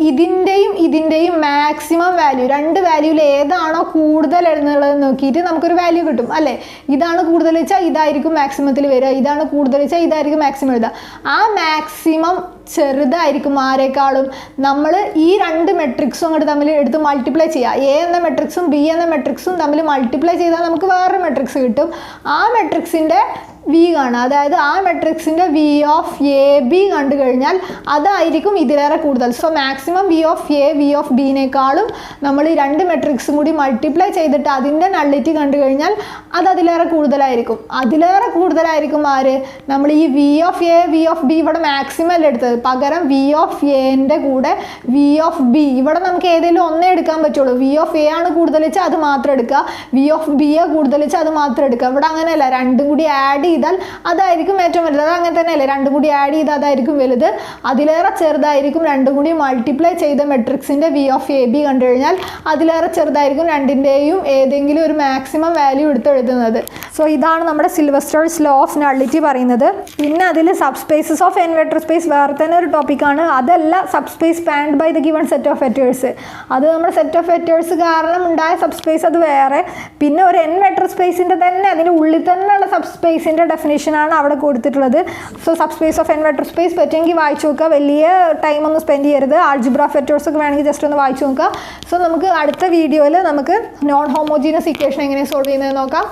ഇതിൻ്റെയും മാക്സിമം വാല്യൂ, രണ്ട് വാല്യൂവിൽ ഏതാണോ കൂടുതൽ എന്നുള്ളത് നോക്കിയിട്ട് നമുക്കൊരു വാല്യൂ കിട്ടും, അല്ലേ? ഇതാണ് കൂടുതൽ വെച്ചാൽ ഇതായിരിക്കും മാക്സിമത്തിൽ വരിക, ഇതാണ് കൂടുതൽ വെച്ചാൽ ഇതായിരിക്കും മാക്സിമം എഴുതുക. ആ മാക്സിമം ചെറുതായിരിക്കും ആരെക്കാളും. നമ്മൾ ഈ രണ്ട് മെട്രിക്സും അങ്ങോട്ട് തമ്മിൽ എടുത്ത് മൾട്ടിപ്ലൈ ചെയ്യുക. എ എന്ന മെട്രിക്സും ബി എന്ന മെട്രിക്സും തമ്മിൽ മൾട്ടിപ്ലൈ ചെയ്താൽ നമുക്ക് വേറൊരു മെട്രിക്സ് കിട്ടും. ആ മെട്രിക്സിൻ്റെ വി കാണുക, അതായത് ആ മെട്രിക്സിൻ്റെ വി ഓഫ് എ ബി കണ്ടു കഴിഞ്ഞാൽ അതായിരിക്കും ഇതിലേറെ കൂടുതൽ. So maximum v of A V of ബിനേക്കാളും നമ്മൾ ഈ രണ്ട് മെട്രിക്സും കൂടി മൾട്ടിപ്ലൈ ചെയ്തിട്ട് അതിൻ്റെ നള്ളിറ്റി കണ്ടു കഴിഞ്ഞാൽ അത് അതിലേറെ കൂടുതലായിരിക്കും. അതിലേറെ കൂടുതലായിരിക്കും ആര്? നമ്മൾ ഈ V of A V of B ഇവിടെ മാക്സിമം അല്ല എടുത്തത്, പകരം വി ഓഫ് എൻ്റെ കൂടെ വി ഓഫ് ബി, ഇവിടെ നമുക്ക് ഏതെങ്കിലും ഒന്നേ എടുക്കാൻ പറ്റുള്ളൂ. വി ഓഫ് എ ആണ് കൂടുതൽ വെച്ചാൽ അത് മാത്രം എടുക്കുക, വി ഓഫ് ബി ആണ് കൂടുതൽ വെച്ചാൽ അത് മാത്രം എടുക്കുക. ഇവിടെ അങ്ങനെയല്ല, രണ്ടും കൂടി ആഡ് ചെയ്താൽ അതായിരിക്കും ഏറ്റവും വലുത്. അത് അങ്ങനെ തന്നെയല്ലേ, രണ്ടും കൂടി ആഡ് ചെയ്താൽ അതായിരിക്കും വലുത്. അതിലേറെ ചെറുതായിരിക്കും രണ്ടും കൂടി മൾട്ടിപ്ലൈ ചെയ്ത മെട്രിക്സിൻ്റെ വി ഓഫ് എ ബി കണ്ടു കഴിഞ്ഞാൽ അതിലേറെ ചെറുതായിരിക്കും രണ്ടിൻ്റെയും ഏതെങ്കിലും ഒരു മാക്സിമം വാല്യൂ എടുത്ത് എഴുതുന്നത്. സോ ഇതാണ് നമ്മുടെ സിൽവസ്റ്റേഴ്സ് ലോ ഓഫ് നള്ളിറ്റി പറയുന്നത്. പിന്നെ അതിൽ subspaces of n vector space വേറെ തന്നെ ഒരു ടോപ്പിക്കാണ്. അതല്ല subspace spanned by the given set of vectors, അത് നമ്മുടെ സെറ്റ് ഓഫ് വെക്ടേഴ്സ് കാരണം ഉണ്ടായ സബ്സ്പേസ്, അത് വേറെ. പിന്നെ ഒരു n വെക്ടർ സ്പേസിൻ്റെ തന്നെ അതിൻ്റെ ഉള്ളിൽ തന്നെയുള്ള സബ്സ്പേസിൻ്റെ ഡെഫിനേഷനാണ് അവിടെ കൊടുത്തിട്ടുള്ളത്. So subspace of n vector space പറ്റുമെങ്കിൽ വായിച്ചു നോക്കുക, വലിയ ടൈമൊന്നും സ്പെൻഡ് ചെയ്യരുത്. ആൾജിബ്ര ഓഫ് വെക്ടേഴ്സ് ഒക്കെ വേണമെങ്കിൽ ജസ്റ്റ് ഒന്ന് വായിച്ചു നോക്കുക. സോ നമുക്ക് അടുത്ത വീഡിയോയിൽ നമുക്ക് നോൺ ഹോമോജീനസ് ഇക്വേഷൻ എങ്ങനെ സോൾവ് ചെയ്യുന്നത് നോക്കാം.